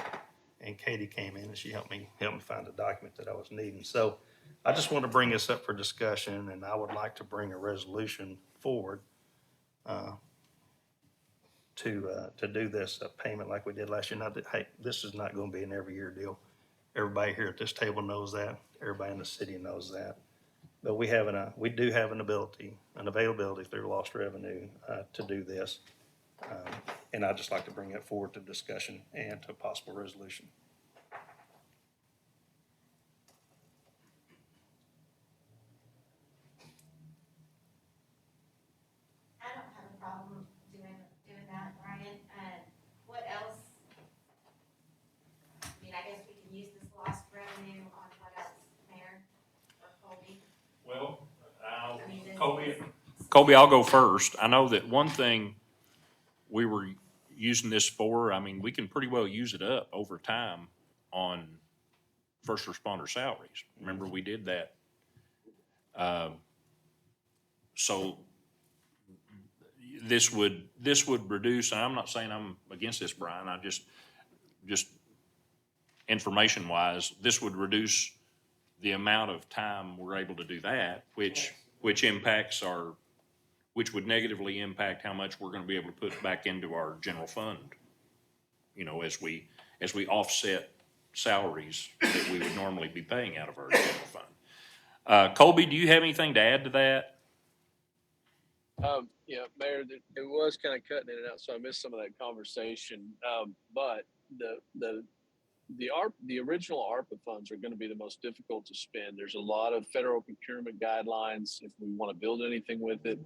and Katie came in and she helped me find the document that I was needing. So I just want to bring this up for discussion, and I would like to bring a resolution forward to do this payment like we did last year. Not that, hey, this is not going to be an every year deal. Everybody here at this table knows that. Everybody in the city knows that. But we do have an availability through lost revenue to do this. And I'd just like to bring it forward to discussion and to possible resolution. I don't have a problem doing that, Brian. What else? I mean, I guess we can use this lost revenue on what else, Mayor or Colby? Well, I mean, this Colby, I'll go first. I know that one thing we were using this for, I mean, we can pretty well use it up over time on first responder salaries. Remember, we did that. So this would reduce, and I'm not saying I'm against this, Brian, I just information wise, this would reduce the amount of time we're able to do that, which impacts which would negatively impact how much we're gonna be able to put back into our general fund. You know, as we offset salaries that we would normally be paying out of our general fund. Colby, do you have anything to add to that? Yeah, Mayor, it was kind of cutting in and out, so I missed some of that conversation. But the original ARPA funds are going to be the most difficult to spend. There's a lot of federal procurement guidelines if we want to build anything with it.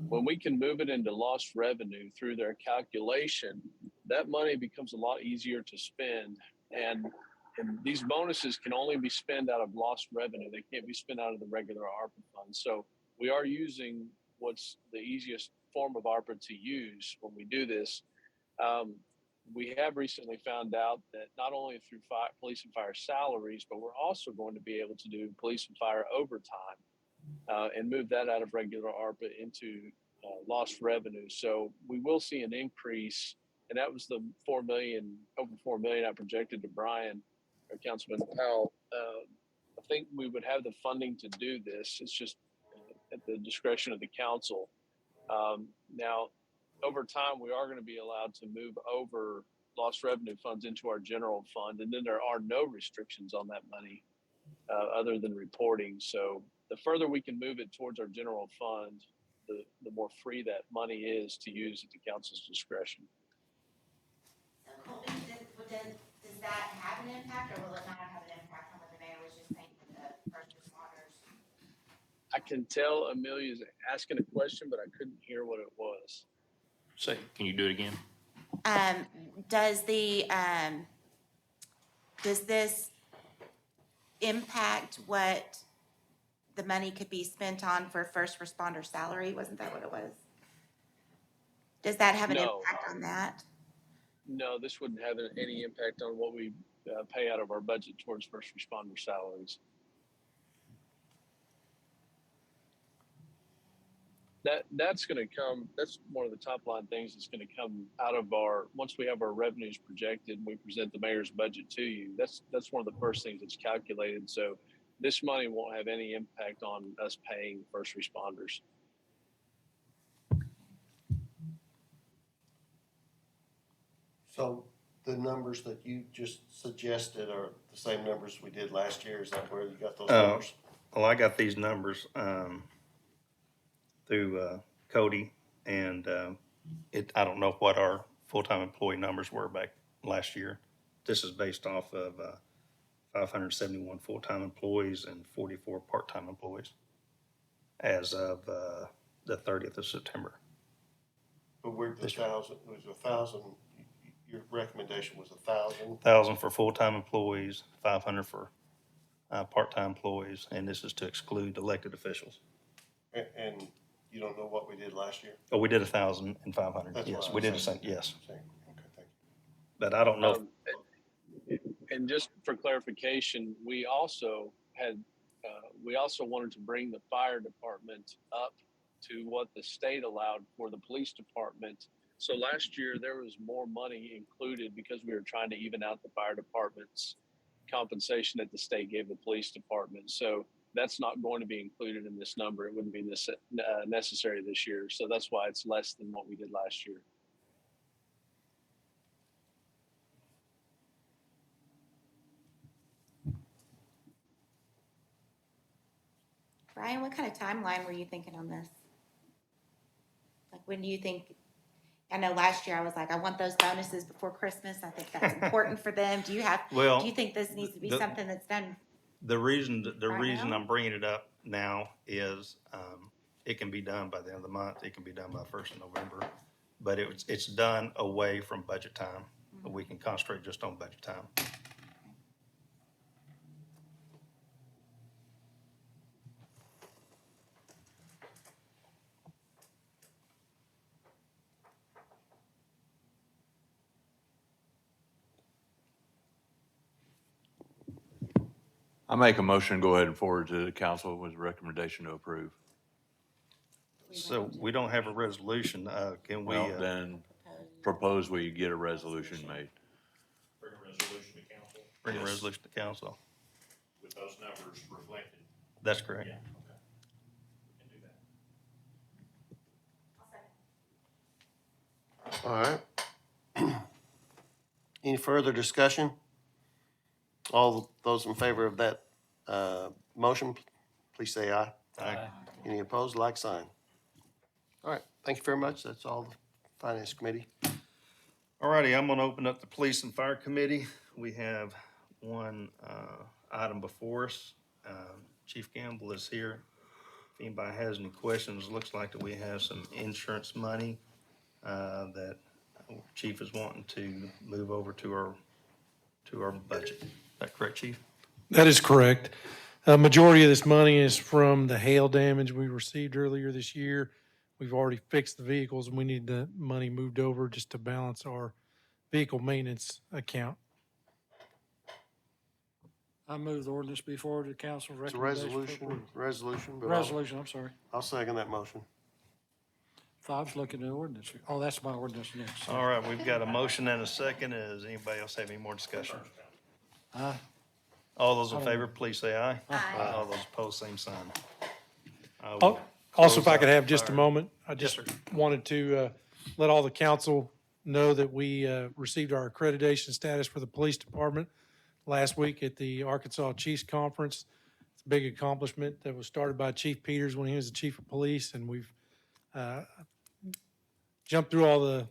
When we can move it into lost revenue through their calculation, that money becomes a lot easier to spend. And these bonuses can only be spent out of lost revenue. They can't be spent out of the regular ARPA funds. So we are using what's the easiest form of ARPA to use when we do this. We have recently found out that not only through police and fire salaries, but we're also going to be able to do police and fire overtime and move that out of regular ARPA into lost revenue. So we will see an increase, and that was the over 4 million I projected to Brian or Councilman Powell. I think we would have the funding to do this. It's just at the discretion of the council. Now, over time, we are going to be allowed to move over lost revenue funds into our general fund, and then there are no restrictions on that money other than reporting. So the further we can move it towards our general fund, the more free that money is to use at the council's discretion. So Colby, does that have an impact, or will it not have an impact on what the mayor was just saying for the first responders? I can tell Amelia's asking a question, but I couldn't hear what it was. Say, can you do it again? Does this impact what the money could be spent on for first responder salary? Wasn't that what it was? Does that have an No. impact on that? No, this wouldn't have any impact on what we pay out of our budget towards first responder salaries. That's going to come. That's one of the top line things that's going to come out of once we have our revenues projected and we present the mayor's budget to you. That's one of the first things that's calculated. So this money won't have any impact on us paying first responders. So the numbers that you just suggested are the same numbers we did last year? Is that where you got those numbers? Well, I got these numbers through Cody, and I don't know what our full-time employee numbers were back last year. This is based off of 571 full-time employees and 44 part-time employees as of the 30th of September. But we're the 1,000, it was 1,000, your recommendation was 1,000? 1,000 for full-time employees, 500 for part-time employees, and this is to exclude elected officials. And you don't know what we did last year? Oh, we did 1,000 and 500. That's Yes, what I we did the was same, saying. yes. Okay, thank you. But I don't know. And just for clarification, we also wanted to bring the fire department up to what the state allowed for the police department. So last year there was more money included because we were trying to even out the fire department's compensation that the state gave the police department. So that's not going to be included in this number. It wouldn't be necessary this year. So that's why it's less than what we did last year. Brian, what kind of timeline were you thinking on this? Like, when do you think, I know last year I was like, I want those bonuses before Christmas. I think that's important for them. Do you think this needs to be something that's done? The reason Right now? I'm bringing it up now is it can be done by the end of the month. It can be done by 1st of November, but it's done away from budget time. We can concentrate just on budget time. I make a motion, to go ahead and forward to the council with a recommendation to approve. So we don't have a resolution. Can we, Well, then propose we get a resolution made. Bring a resolution to council bring a Yes. resolution to council? with those numbers reflected. That's correct. Yeah, okay. We can do that. All right. Any further discussion? All those in favor of that motion, please say aye. Aye. Any opposed, like sign. All right, thank you very much. That's all the Finance Committee. All righty, I'm gonna open up the Police and Fire Committee. We have one item before us. Chief Gamble is here. If anybody has any questions, looks like that we have some insurance money that Chief is wanting to move over to our budget. Is that correct, Chief? That is correct. A majority of this money is from the hail damage we received earlier this year. We've already fixed the vehicles and we need the money moved over just to balance our vehicle maintenance account. I move the ordinance be forwarded to council for It's a recommendation. for resolution, approval. but Resolution, I'm sorry. I'll second that motion. I was looking at the ordinance. Oh, that's my ordinance next. All right, we've got a motion and a second. Does anybody else have any more discussion? Aye. All those in favor, please say aye. Aye. All those opposed, same sign. I will Oh, Also, if I close could out have just a fire. moment, I just wanted to let all the council know that we received our accreditation status for the police department last week at the Arkansas Chiefs Conference. It's a big accomplishment that was started by Chief Peters when he was the chief of police, and we've jumped through all the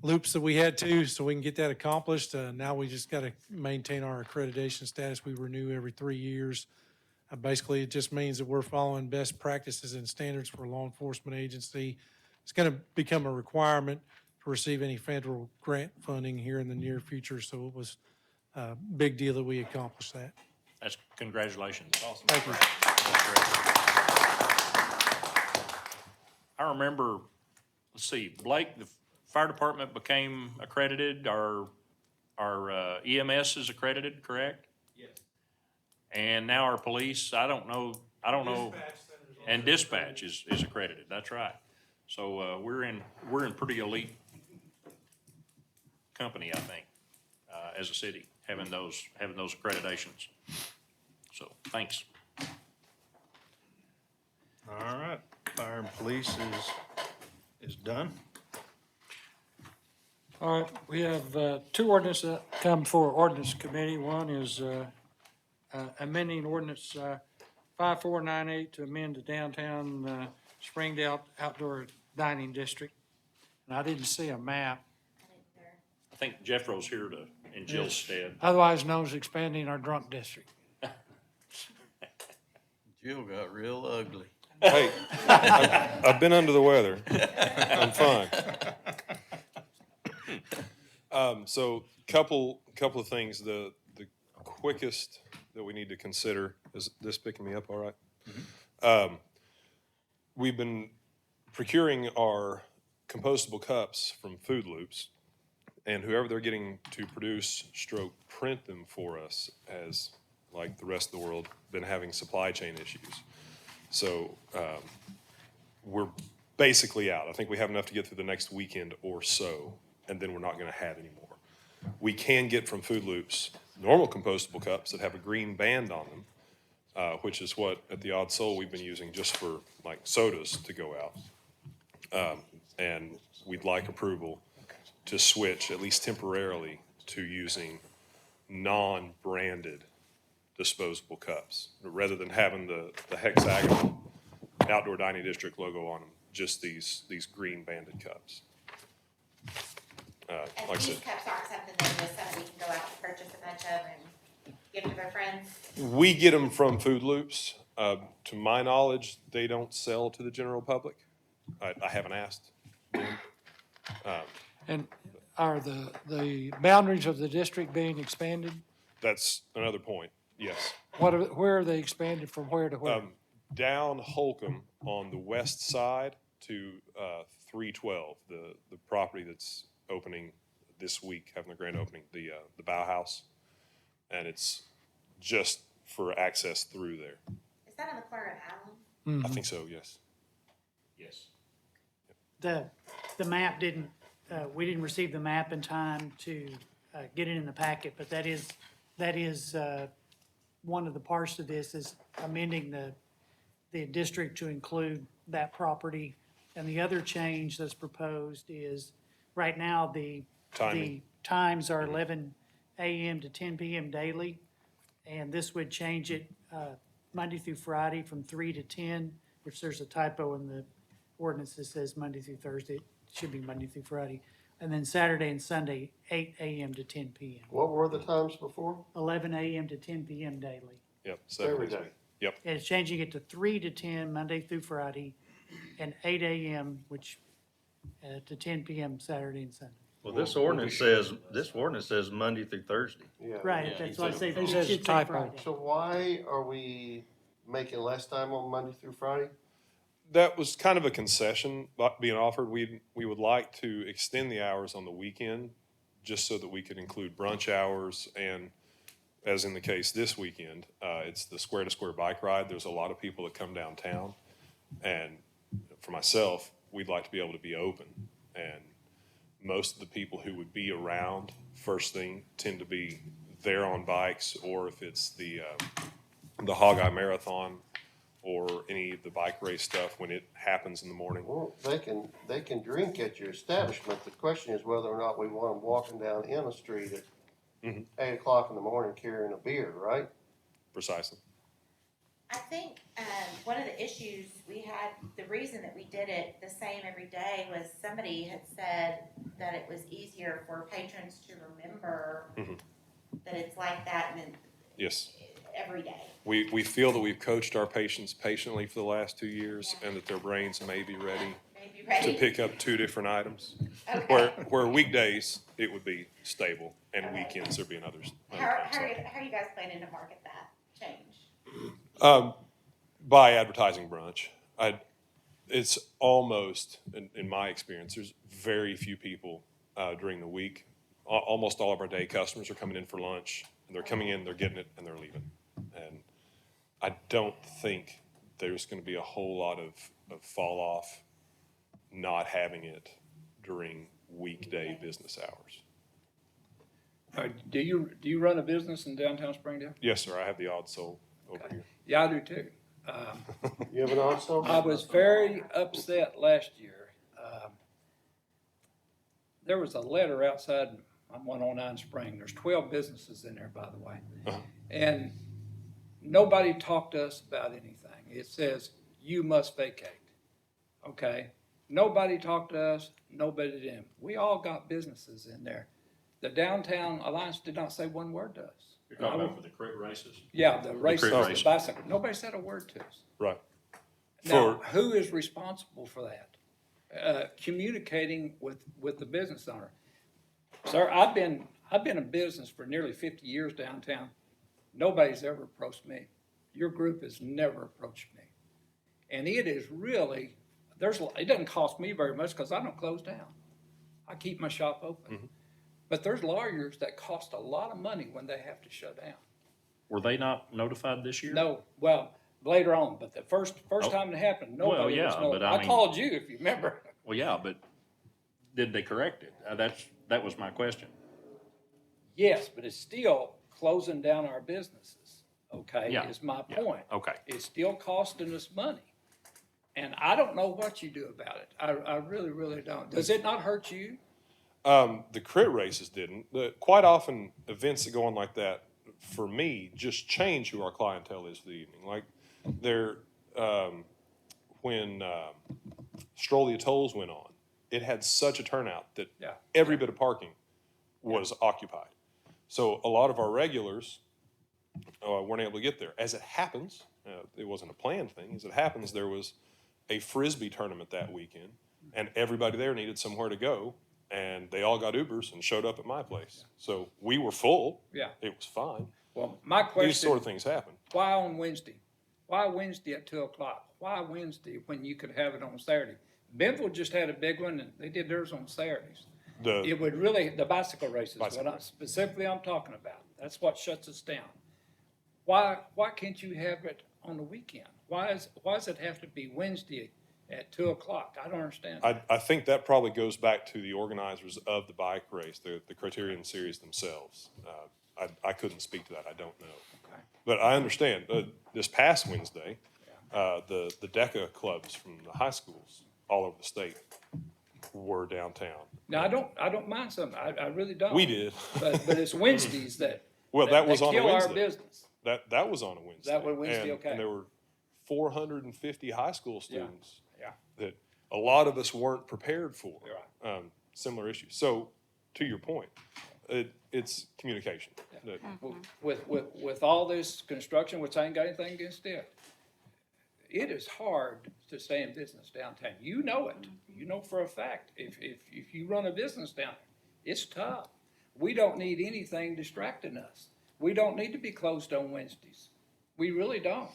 loops that we had to so we can get that accomplished. Now we just got to maintain our accreditation status. We renew every 3 years. Basically, it just means that we're following best practices and standards for a law enforcement agency. It's going to become a requirement to receive any federal grant funding here in the near future, so it was a big deal that we accomplished that. That's congratulations. Awesome. Thank you. I remember, let's see, Blake, the fire department became accredited, our EMS is accredited, correct? Yes. And now our police, I don't know, and dispatch is accredited, that's right. So, we're in pretty elite company, I think, as a city, having those accreditations. So, thanks. All right, fire and police is done. All right, we have two ordinances that come before Ordinance Committee. One is amending Ordinance 5498 to amend the downtown Springdale Outdoor Dining District. And I didn't see a map, I think Jeffro's here in Jill's stead. otherwise known as expanding our drunk district. Jill got real ugly. Hey, I've been under the weather. I'm fine. So couple of things. The quickest that we need to consider is this picking me up all right? We've been procuring our compostable cups from Food Loops, and whoever they're getting to produce stroke print them for us has, like the rest of the world, been having supply chain issues. So we're basically out. I think we have enough to get through the next weekend or so, and then we're not going to have any more. We can get from Food Loops normal compostable cups that have a green band on them, which is what at the Odd Soul we've been using just for like sodas to go out. And we'd like approval to switch, at least temporarily, to using non-branded disposable cups, rather than having the hexagonal outdoor dining district logo on them, just these green banded cups. And Like I these said, cups aren't something that just somebody can go out and purchase a bunch of and give to their friends. we get them from Food Loops. To my knowledge, they don't sell to the general public. I haven't asked them. And are the boundaries of the district being expanded? That's another point, yes. Where are they expanded from where to where? Down Holcomb on the west side to 312, the property that's opening this week, having the grand opening, the Bauhaus. And it's just for access through there. Is that on the corner of Allen? I think so, yes. Yes. The map didn't, we didn't receive the map in time to get it in the packet, but that is one of the parts of this is amending the district to include that property. And the other change that's proposed is, right now, the Timing. times are 11 a.m. to 10 p.m. daily. And this would change it Monday through Friday from 3 to 10, which there's a typo in the ordinance that says Monday through Thursday. It should be Monday through Friday. And then Saturday and Sunday, 8 a.m. to 10 p.m. What were the times before? 11 a.m. to 10 p.m. daily. Yep. Every 7 days a day. week. Yep. And it's changing it to 3 to 10 Monday through Friday, and 8 a.m., which, to 10 p.m. Saturday and Sunday. Well, this ordinance says Monday through Thursday. Yeah. Right, that's why I say, it says should say typo. Friday. So why are we making less time on Monday through Friday? That was kind of a concession being offered. We would like to extend the hours on the weekend just so that we could include brunch hours and, as in the case this weekend, it's the square to square bike ride. There's a lot of people that come downtown, and for myself, we'd like to be able to be open. And most of the people who would be around first thing tend to be there on bikes, or if it's the Hog-Eye Marathon or any of the bike race stuff when it happens in the morning. Well, they can drink at your establishment. The question is whether or not we want them walking down in a street at 8 o'clock in the morning carrying a beer, right? Precisely. I think, one of the issues we had, the reason that we did it the same every day was somebody had said that it was easier for patrons to remember that it's like that and Yes. every day. We feel that we've coached our patients patiently for the last 2 years and that their brains may be ready Maybe to ready. pick up 2 different items. Okay. Where weekdays, it would be stable, and Okay. weekends there'd be others. How are you guys planning to market that change? By advertising brunch. It's almost, in my experience, there's very few people during the week. Almost all of our day customers are coming in for lunch, and they're coming in, they're getting it, and they're leaving. And I don't think there's going to be a whole lot of fall off not having it during weekday business hours. Do you run a business in downtown Springdale? Yes, sir, I have the odd soul over here. Yeah, I do too. You have an also? I was very upset last year. There was a letter outside on 109 Spring. There's 12 businesses in there, by the way. And nobody talked to us about anything. It says, you must vacate. Okay? Nobody talked to us. Nobody to them. We all got businesses in there. The Downtown Alliance did not say one word to us. You're talking about for the crit races? Yeah, the races, crit the race. bicycle. Nobody said a word to us. Right. Now, For, who is responsible for that? Communicating with the business owner. Sir, I've been in business for nearly 50 years downtown. Nobody's ever approached me. Your group has never approached me. And it is really, it doesn't cost me very much because I don't close down. I keep my shop open. But there's lawyers that cost a lot of money when they have to shut down. Were they not notified this year? No, well, later on, but the first time it happened, nobody yeah, was but notified. I I mean- called you, if you remember. Well, yeah, but did they correct it? That was my question. Yes, but it's still closing down our businesses, okay, Yeah, is my yeah, point. okay. It's still costing us money. And I don't know what you do about it. I really, really don't. Does it not hurt you? the crit races didn't. Quite often, events that go on like that, for me, just change who our clientele is for the evening. Like, when Stroll the Atolls went on, it had such a turnout that Yeah. every bit of parking was occupied. So a lot of our regulars weren't able to get there. As it happens, it wasn't a planned thing. As it happens, there was a Frisbee tournament that weekend, and everybody there needed somewhere to go, and they all got Ubers and showed up at my place. So we were full. Yeah. It was fine. Well, my These question, sort of things happen. why on Wednesday? Why Wednesday at 2:00? Why Wednesday when you could have it on Saturday? Benville just had a big one, and they did theirs on Saturdays. It would really, the bicycle races, Bicycle what race. specifically I'm talking about. That's what shuts us down. Why can't you have it on the weekend? Why does it have to be Wednesday at 2 o'clock. I don't understand. I think that probably goes back to the organizers of the bike race, the Criterion Series themselves. I couldn't speak to that. I don't know. Okay. But I understand. This past Wednesday, the DECA clubs from the high schools all over the state were downtown. Now, I don't mind some, I really don't. We did. But it's Wednesdays that. Well, that was on a kill our Wednesday. business. That was on a Wednesday. That was Wednesday, And- okay. And there were 450 high school students Yeah. that a lot of us weren't prepared for. You're Similar issues. So, to your point, it's communication. That- With all this construction, which I ain't got anything against it, it is hard to stay in business downtown. You know it. You know for a fact. If you run a business down, it's tough. We don't need anything distracting us. We don't need to be closed on Wednesdays. We really don't.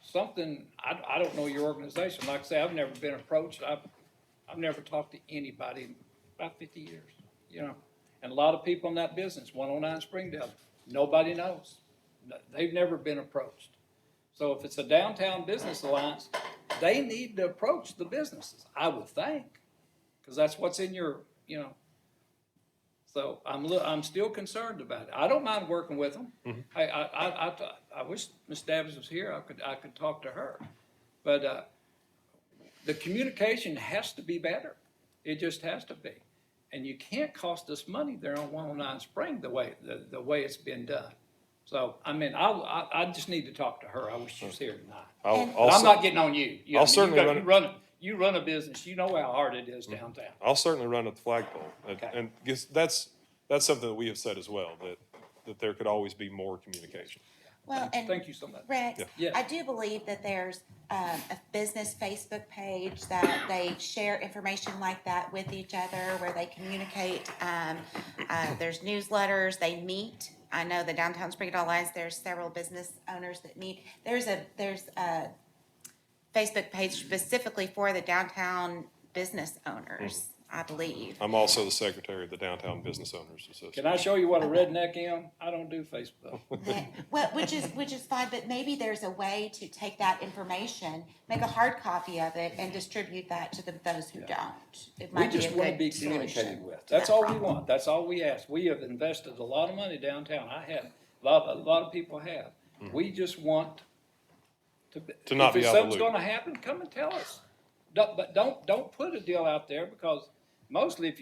Something, I don't know your organization. Like I say, I've never been approached. I've never talked to anybody in about 50 years, you know. And a lot of people in that business, 109 Springdale, nobody knows. They've never been approached. So if it's a downtown business alliance, they need to approach the businesses, I would think, because that's what's in your, you know. So I'm still concerned about it. I don't mind working with them. I wish Ms. Davis was here. I could talk to her, but the communication has to be better. It just has to be, and you can't cost us money there on 109 Spring the way it's been done. So I mean, I just need to talk to her. I wish she was here tonight. But I'm not getting on you. I'll certainly You run a business. You know how hard it is downtown. I'll certainly run at the flagpole. Okay. And guess that's something that we have said as well, that there could always be more communication. Well, and Thank you so much. Rex, Yeah. I do believe that there's a business Facebook page that they share information like that with each other, where they communicate. There's newsletters, they meet. I know the Downtown Springdale Alliance, there's several business owners that meet. There's a Facebook page specifically for the downtown business owners, I believe. I'm also the secretary of the Downtown Business Owners Association. Can I show you what a redneck am? I don't do Facebook. Well, which is fine, but maybe there's a way to take that information, make a hard copy of it, and distribute that to those who don't. It We might be a just want to good be solution communicated with. to That's that all we problem. want. That's all we ask. We have invested a lot of money downtown. I have. A lot of people have. We just want To not be out of the If something's loop. gonna happen, come and tell us. But don't put a deal out there, because mostly if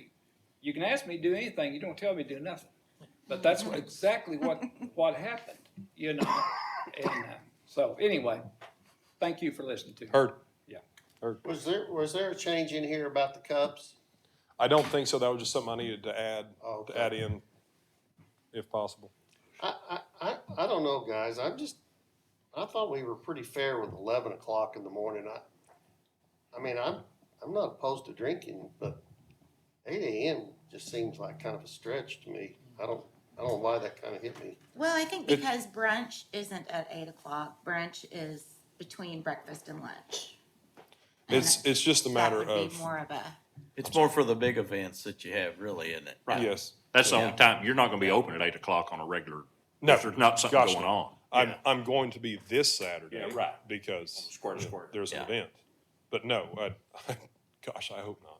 you can ask me to do anything, you don't tell me to do nothing. But that's exactly what happened, you know? And, so anyway, thank you for listening to me. Heard. Yeah. Heard. Was there a change in here about the cups? I don't think so. That was just something I needed to Oh, okay. add in, if possible. I don't know, guys. I thought we were pretty fair with 11 o'clock in the morning. I mean, I'm not opposed to drinking, but 8 a.m. just seems like kind of a stretch to me. I don't know why that kind of hit me. Well, I think because brunch isn't at 8 o'clock, brunch is between breakfast and lunch. And It's just a matter That would of, be more of a, It's more for the big events that you have, really, isn't it? yes. That's the only time, you're not gonna be open at 8 o'clock on a regular, No, if there's not something gosh, going no. on. I'm going to be this Saturday. Yeah, right. Because Square to square. there's an Yeah. event. But no, gosh, I hope not.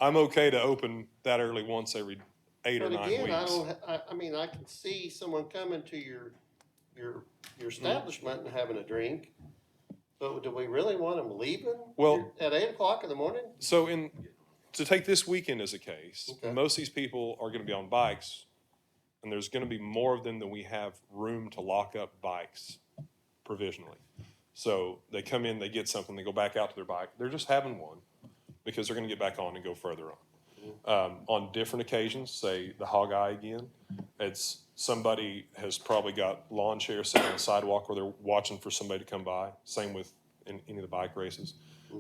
I'm okay to open that early once every 8 or But 9 again, weeks. I mean, I can see someone coming to your establishment and having a drink. But do we really want them leaving? Well- At 8 o'clock in the morning? So to take this weekend as a case, Okay. most of these people are gonna be on bikes, and there's gonna be more of them than we have room to lock up bikes provisionally. So they come in, they get something, they go back out to their bike, they're just having one, because they're gonna get back on and go further on. On different occasions, say the hog eye again, it's somebody has probably got lawn chairs sitting on the sidewalk where they're watching for somebody to come by, same with in any of the bike races.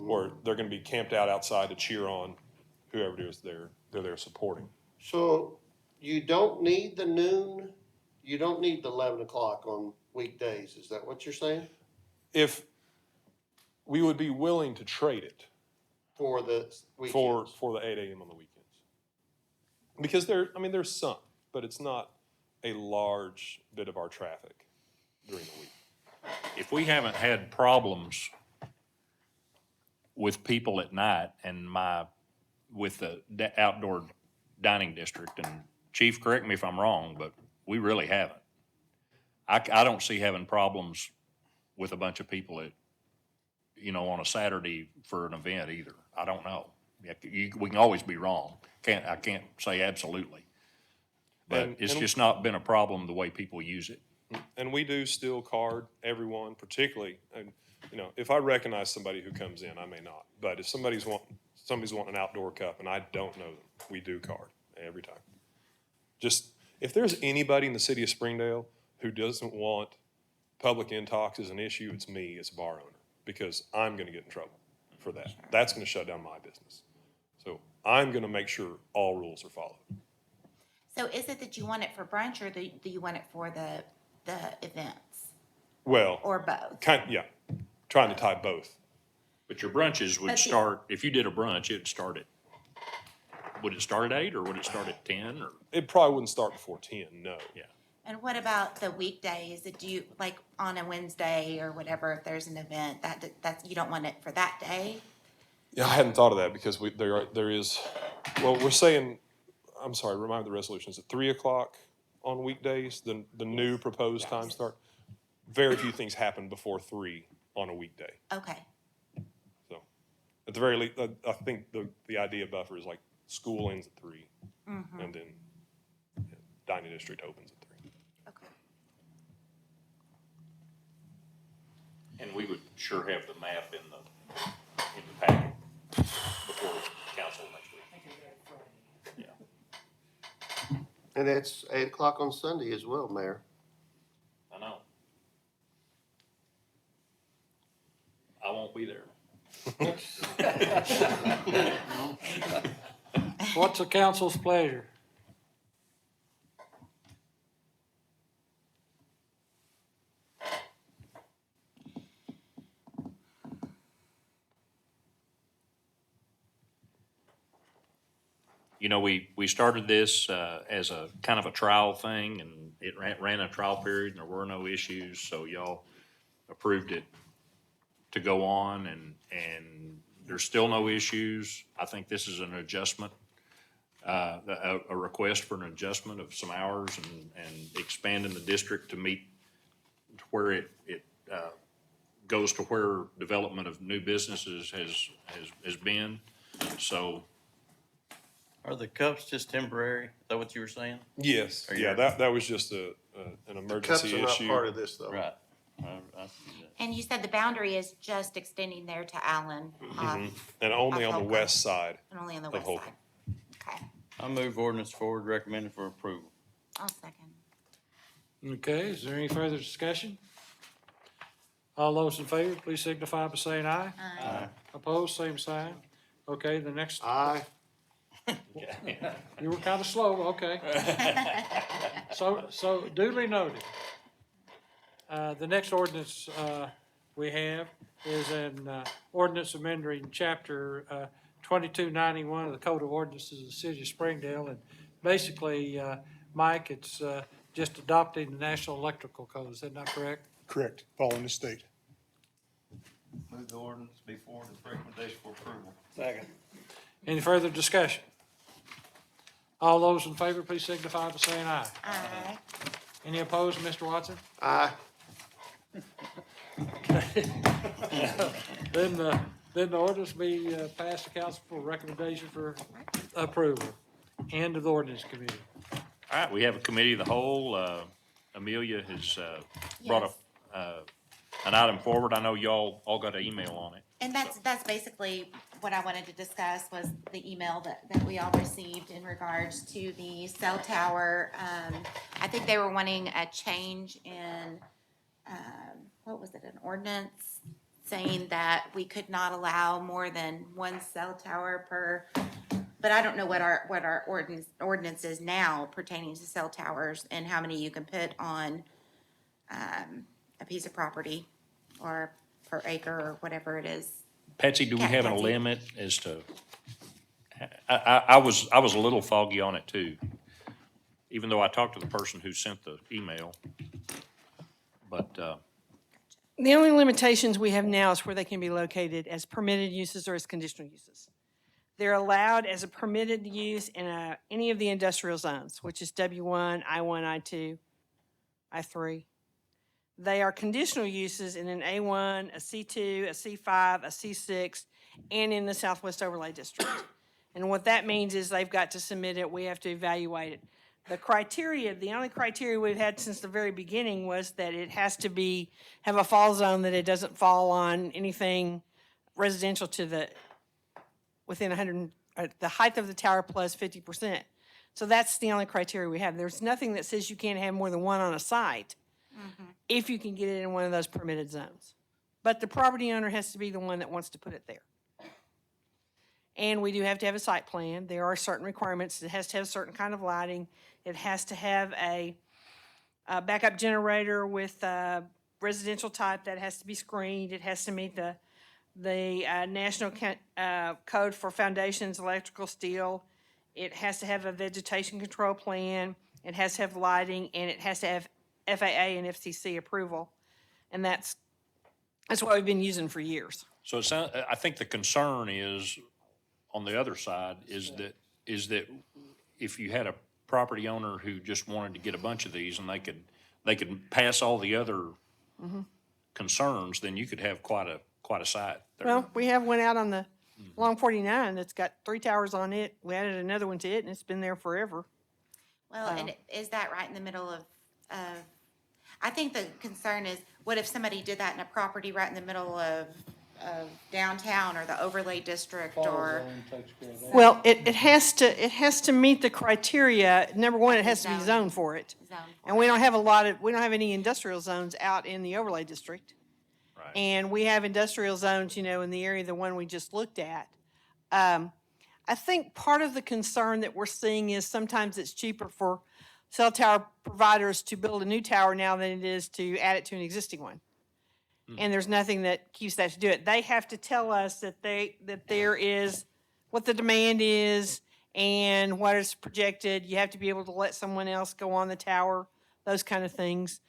Or they're gonna be camped out outside to cheer on whoever it is they're there supporting. So you don't need the noon, you don't need the 11 o'clock on weekdays, is that what you're saying? If we would be willing to trade it For the for weekends? the 8 a.m. on the weekends. Because there's some, but it's not a large bit of our traffic during the week. if we haven't had problems with people at night and with the outdoor dining district, and Chief, correct me if I'm wrong, but we really haven't. I don't see having problems with a bunch of people at, on a Saturday for an event either. I don't know. We can always be wrong. I can't say absolutely. But And- it's and- just not been a problem the way people use it. And we do still card everyone, particularly, and, if I recognize somebody who comes in, I may not. But if somebody's wanting an outdoor cup and I don't know them, we do card every time. Just, if there's anybody in the city of Springdale who doesn't want public intox as an issue, it's me as a bar owner, because I'm gonna get in trouble for that. That's gonna shut down my business. So I'm gonna make sure all rules are followed. So is it that you want it for brunch, or do you want it for the events, Well, or both? yeah, trying to tie both. But your brunches would But the- start, if you did a brunch, would it start at 8 or would it start at 10 or? It probably wouldn't start before 10, no. Yeah. And what about the weekdays? Do you, like, on a Wednesday or whatever, if there's an event, that's, you don't want it for that day? Yeah, I hadn't thought of that, because there is, we're saying, I'm sorry, remind me of the resolution, is it 3:00 on weekdays, the new proposed time start? Very few things happen before 3 on a weekday. Okay, So at the very least, I think the idea buffer is like school ends at 3, and then dining district opens at 3. okay. And we would sure have the map in the packet before council next week. Yeah. And it's 8:00 on Sunday as well, Mayor. I know. I won't be there. What's the council's pleasure? We started this as a kind of a trial thing, and it ran a trial period, and there were no issues, so y'all approved it to go on, and there's still no issues. I think this is an adjustment, a request for an adjustment of some hours and expanding the district to meet to where it goes to where development of new businesses has been. So Are the cups just temporary? Is that what you were saying? Yes, Are yeah, you- that was just an Cups emergency are not issue. part of this, though. Right. I see that. And you said the boundary is just extending there to Allen, And only on the Holcomb. west side. and only on the Of west Holcomb. side? Okay, I move ordinance forward recommended for approval. I'll second. Okay, is there any further discussion? All those in favor, please signify by saying aye. Aye. Opposed, same sign. Okay, the next, Aye. you were kind of slow, okay. So duly noted. The next ordinance we have is an ordinance amending chapter 2291 of the Code of Ordinances of the City of Springdale. And basically, Mike, it's just adopting the National Electrical Code, is that not correct? Correct, following the state. Move the ordinance before the recommendation for approval. Any further discussion? All those in favor, please signify by saying aye. Aye. Any opposed, Mr. Watson? Aye. Then the ordinance be passed to council for recommendation for approval. End of the ordinance committee. all right, we have a committee of the whole. Amelia has brought Yes. up an item forward. I know y'all all got an email on it. And that's basically what I wanted to discuss, was the email that we all received in regards to the cell tower. I think they were wanting a change in, what was it, an ordinance saying that we could not allow more than one cell tower per, but I don't know what our ordinance is now pertaining to cell towers and how many you can put on, a piece of property or per acre or whatever it is. Patsy, do we Yeah, have a Patsy. limit as to? I was a little foggy on it too, even though I talked to the person who sent the email. But The only limitations we have now is where they can be located as permitted uses or as conditional uses. They're allowed as a permitted use in any of the industrial zones, which is W1, I1, I2, I3. They are conditional uses in an A1, a C2, a C5, a C6, and in the Southwest Overlay District. And what that means is they've got to submit it, we have to evaluate it. The only criteria we've had since the very beginning was that it has to have a fall zone, that it doesn't fall on anything residential to within 100, the height of the tower plus 50%. So that's the only criteria we have. There's nothing that says you can't have more than one on a site if you can get it in one of those permitted zones. But the property owner has to be the one that wants to put it there. And we do have to have a site plan. There are certain requirements. It has to have a certain kind of lighting. It has to have a backup generator with residential type that has to be screened. It has to meet the National Code for Foundations, Electrical Steel. It has to have a vegetation control plan. It has to have lighting, and it has to have FAA and FCC approval. And that's what we've been using for years. So I think the concern is, on the other side, is that if you had a property owner who just wanted to get a bunch of these and they could pass all the other concerns, then you could have quite a site there. Well, we have one out on the Long 49 that's got 3 towers on it. We added another one to it, and it's been there forever. Well, and is that right in the middle of, I think the concern is, what if somebody did that in a property right in the middle of downtown or the overlay district or? Well, it has to meet the criteria. Number one, it has to be zoned for it. And we don't have any industrial zones out in the overlay district. Right. And we have industrial zones, in the area, the one we just looked at. I think part of the concern that we're seeing is sometimes it's cheaper for cell tower providers to build a new tower now than it is to add it to an existing one. And there's nothing that keeps that to do it. They have to tell us that there is what the demand is and what is projected. You have to be able to let someone else go on the tower, those kind of things.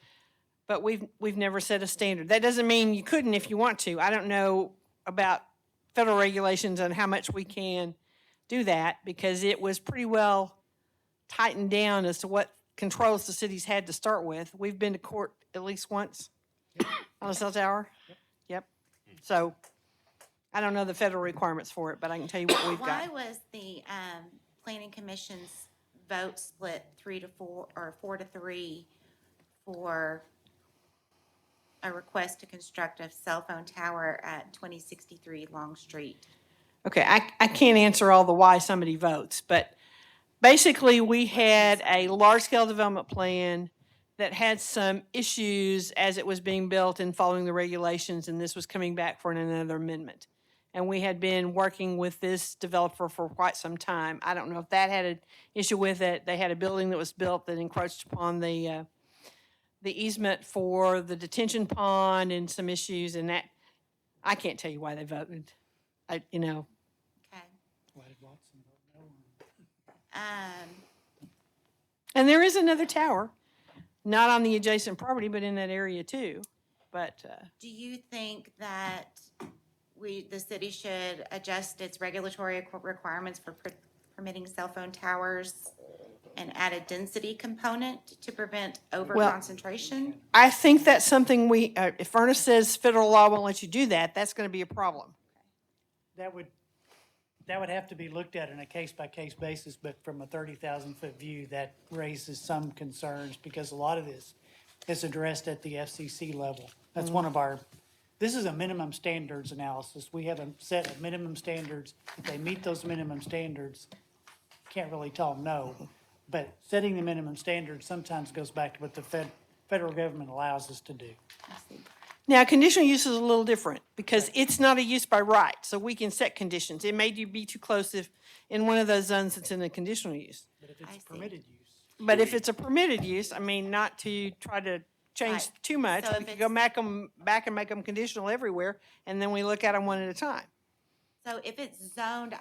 But we've never set a standard. That doesn't mean you couldn't if you want to. I don't know about federal regulations on how much we can do that, because it was pretty well tightened down as to what controls the cities had to start with. We've been to court at least once on a cell tower. Yep. So I don't know the federal requirements for it, but I can tell you what we've Why got. was the planning commission's vote split 3 to 4 or 4 to 3 for a request to construct a cell phone tower at 2063 Long Street? Okay, I can't answer all the why somebody votes, but basically we had a large-scale development plan that had some issues as it was being built and following the regulations, and this was coming back for another amendment. And we had been working with this developer for quite some time. I don't know if that had an issue with it. They had a building that was built that encroached upon the easement for the detention pond and some issues, and that, I can't tell you why they voted. Okay. Why did Watson vote no? And there is another tower, not on the adjacent property, but in that area too. But, Do you think that the city should adjust its regulatory requirements for permitting cell phone towers and add a density component to prevent over-concentration? I think that's something if Ernest says federal law won't let you do that, that's gonna be a problem. That would have to be looked at on a case-by-case basis, but from a 30,000-foot view, that raises some concerns, because a lot of this is addressed at the FCC level. That's one of this is a minimum standards analysis. We have a set of minimum standards. If they meet those minimum standards, can't really tell them no. But setting the minimum standards sometimes goes back to what the federal government allows us to do. Now, conditional use is a little different because it's not a use by right, so we can set conditions. It may be too close if in one of those zones that's in a conditional use. But if I it's see. permitted use. But if it's a permitted use, I mean, not to try to change Right. too much, So we if could go back and make them conditional everywhere, and then we look at them one at a time. So if it's zoned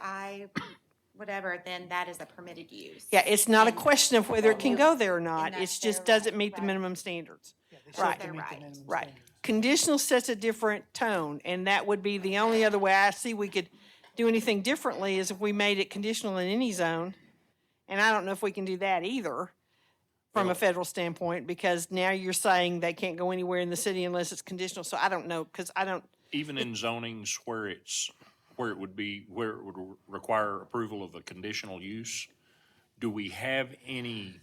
whatever, then that is a permitted use. Yeah, it's not a And- question of whether it can go there or not. that's It's just, their does it right, meet the right. minimum standards? Yeah, they still Right. have to meet the Right. minimum Right. standards. Conditional sets a different tone, and that would be the only other way I see we could do anything differently is if we made it conditional in any zone. And I don't know if we can do that either from a federal standpoint, because now you're saying they can't go anywhere in the city unless it's conditional. So I don't know, because I don't, Even in zonings where where it would require approval of a conditional use, do we have any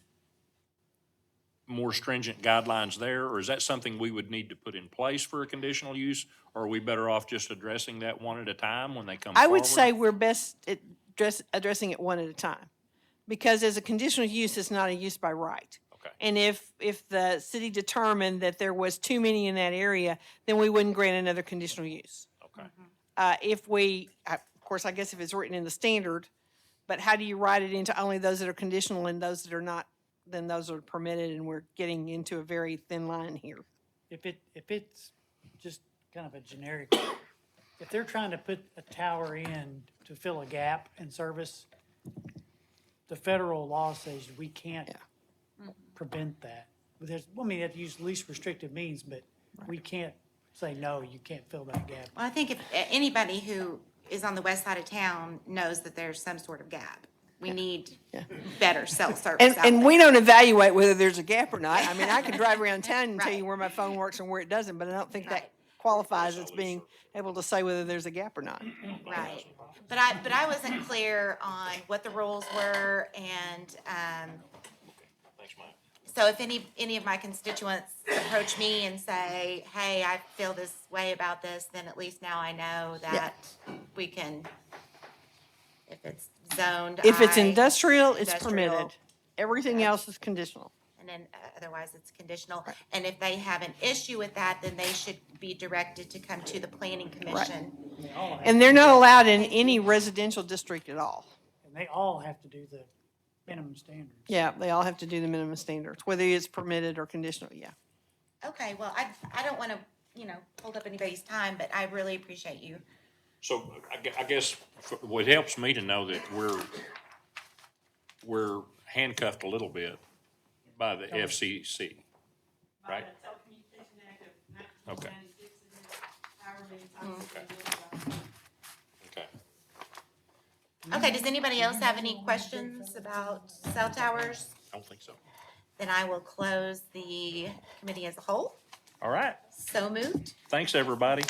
more stringent guidelines there, or is that something we would need to put in place for a conditional use? Or are we better off just addressing that one at a time when they come I forward? would say we're best at addressing it one at a time. Because as a conditional use, it's not a use by right. Okay. And if the city determined that there was too many in that area, then we wouldn't grant another conditional use. Okay. If we, of course, I guess if it's written in the standard, but how do you write it into only those that are conditional and those that are not, then those are permitted, and we're getting into a very thin line here. If it's just kind of a generic, if they're trying to put a tower in to fill a gap in service, the federal law says we can't prevent that. But there's, I mean, you have to use least restrictive means, but we can't say, no, you can't fill that gap. Well, I think if anybody who is on the west side of town knows that there's some sort of gap. We need better cell service out And there. we don't evaluate whether there's a gap or not. I mean, I can drive around town and tell you where my phone works and where it doesn't, but I don't think that qualifies as being able to say whether there's a gap or not. Right. But I wasn't clear on what the rules were, and, Thanks, Mike. so if any of my constituents approach me and say, hey, I feel this way about this, then at least now I know that we can, if it's zoned If it's I, industrial, it's industrial. permitted. Everything else is conditional. and then otherwise it's conditional. And if they have an issue with that, then they should be directed to come to the planning commission. And they're not allowed in any residential district at all. And they all have to do the minimum standards. Yeah, they all have to do the minimum standards, whether it's permitted or conditional, yeah. Okay, well, I don't want to, hold up anybody's time, but I really appreciate you. So I guess what helps me to know that we're handcuffed a little bit by the FCC, right? Okay. Okay. Okay, does anybody else have any questions about cell towers? I don't think so. Then I will close the committee as a whole. All right. So moved. Thanks, everybody.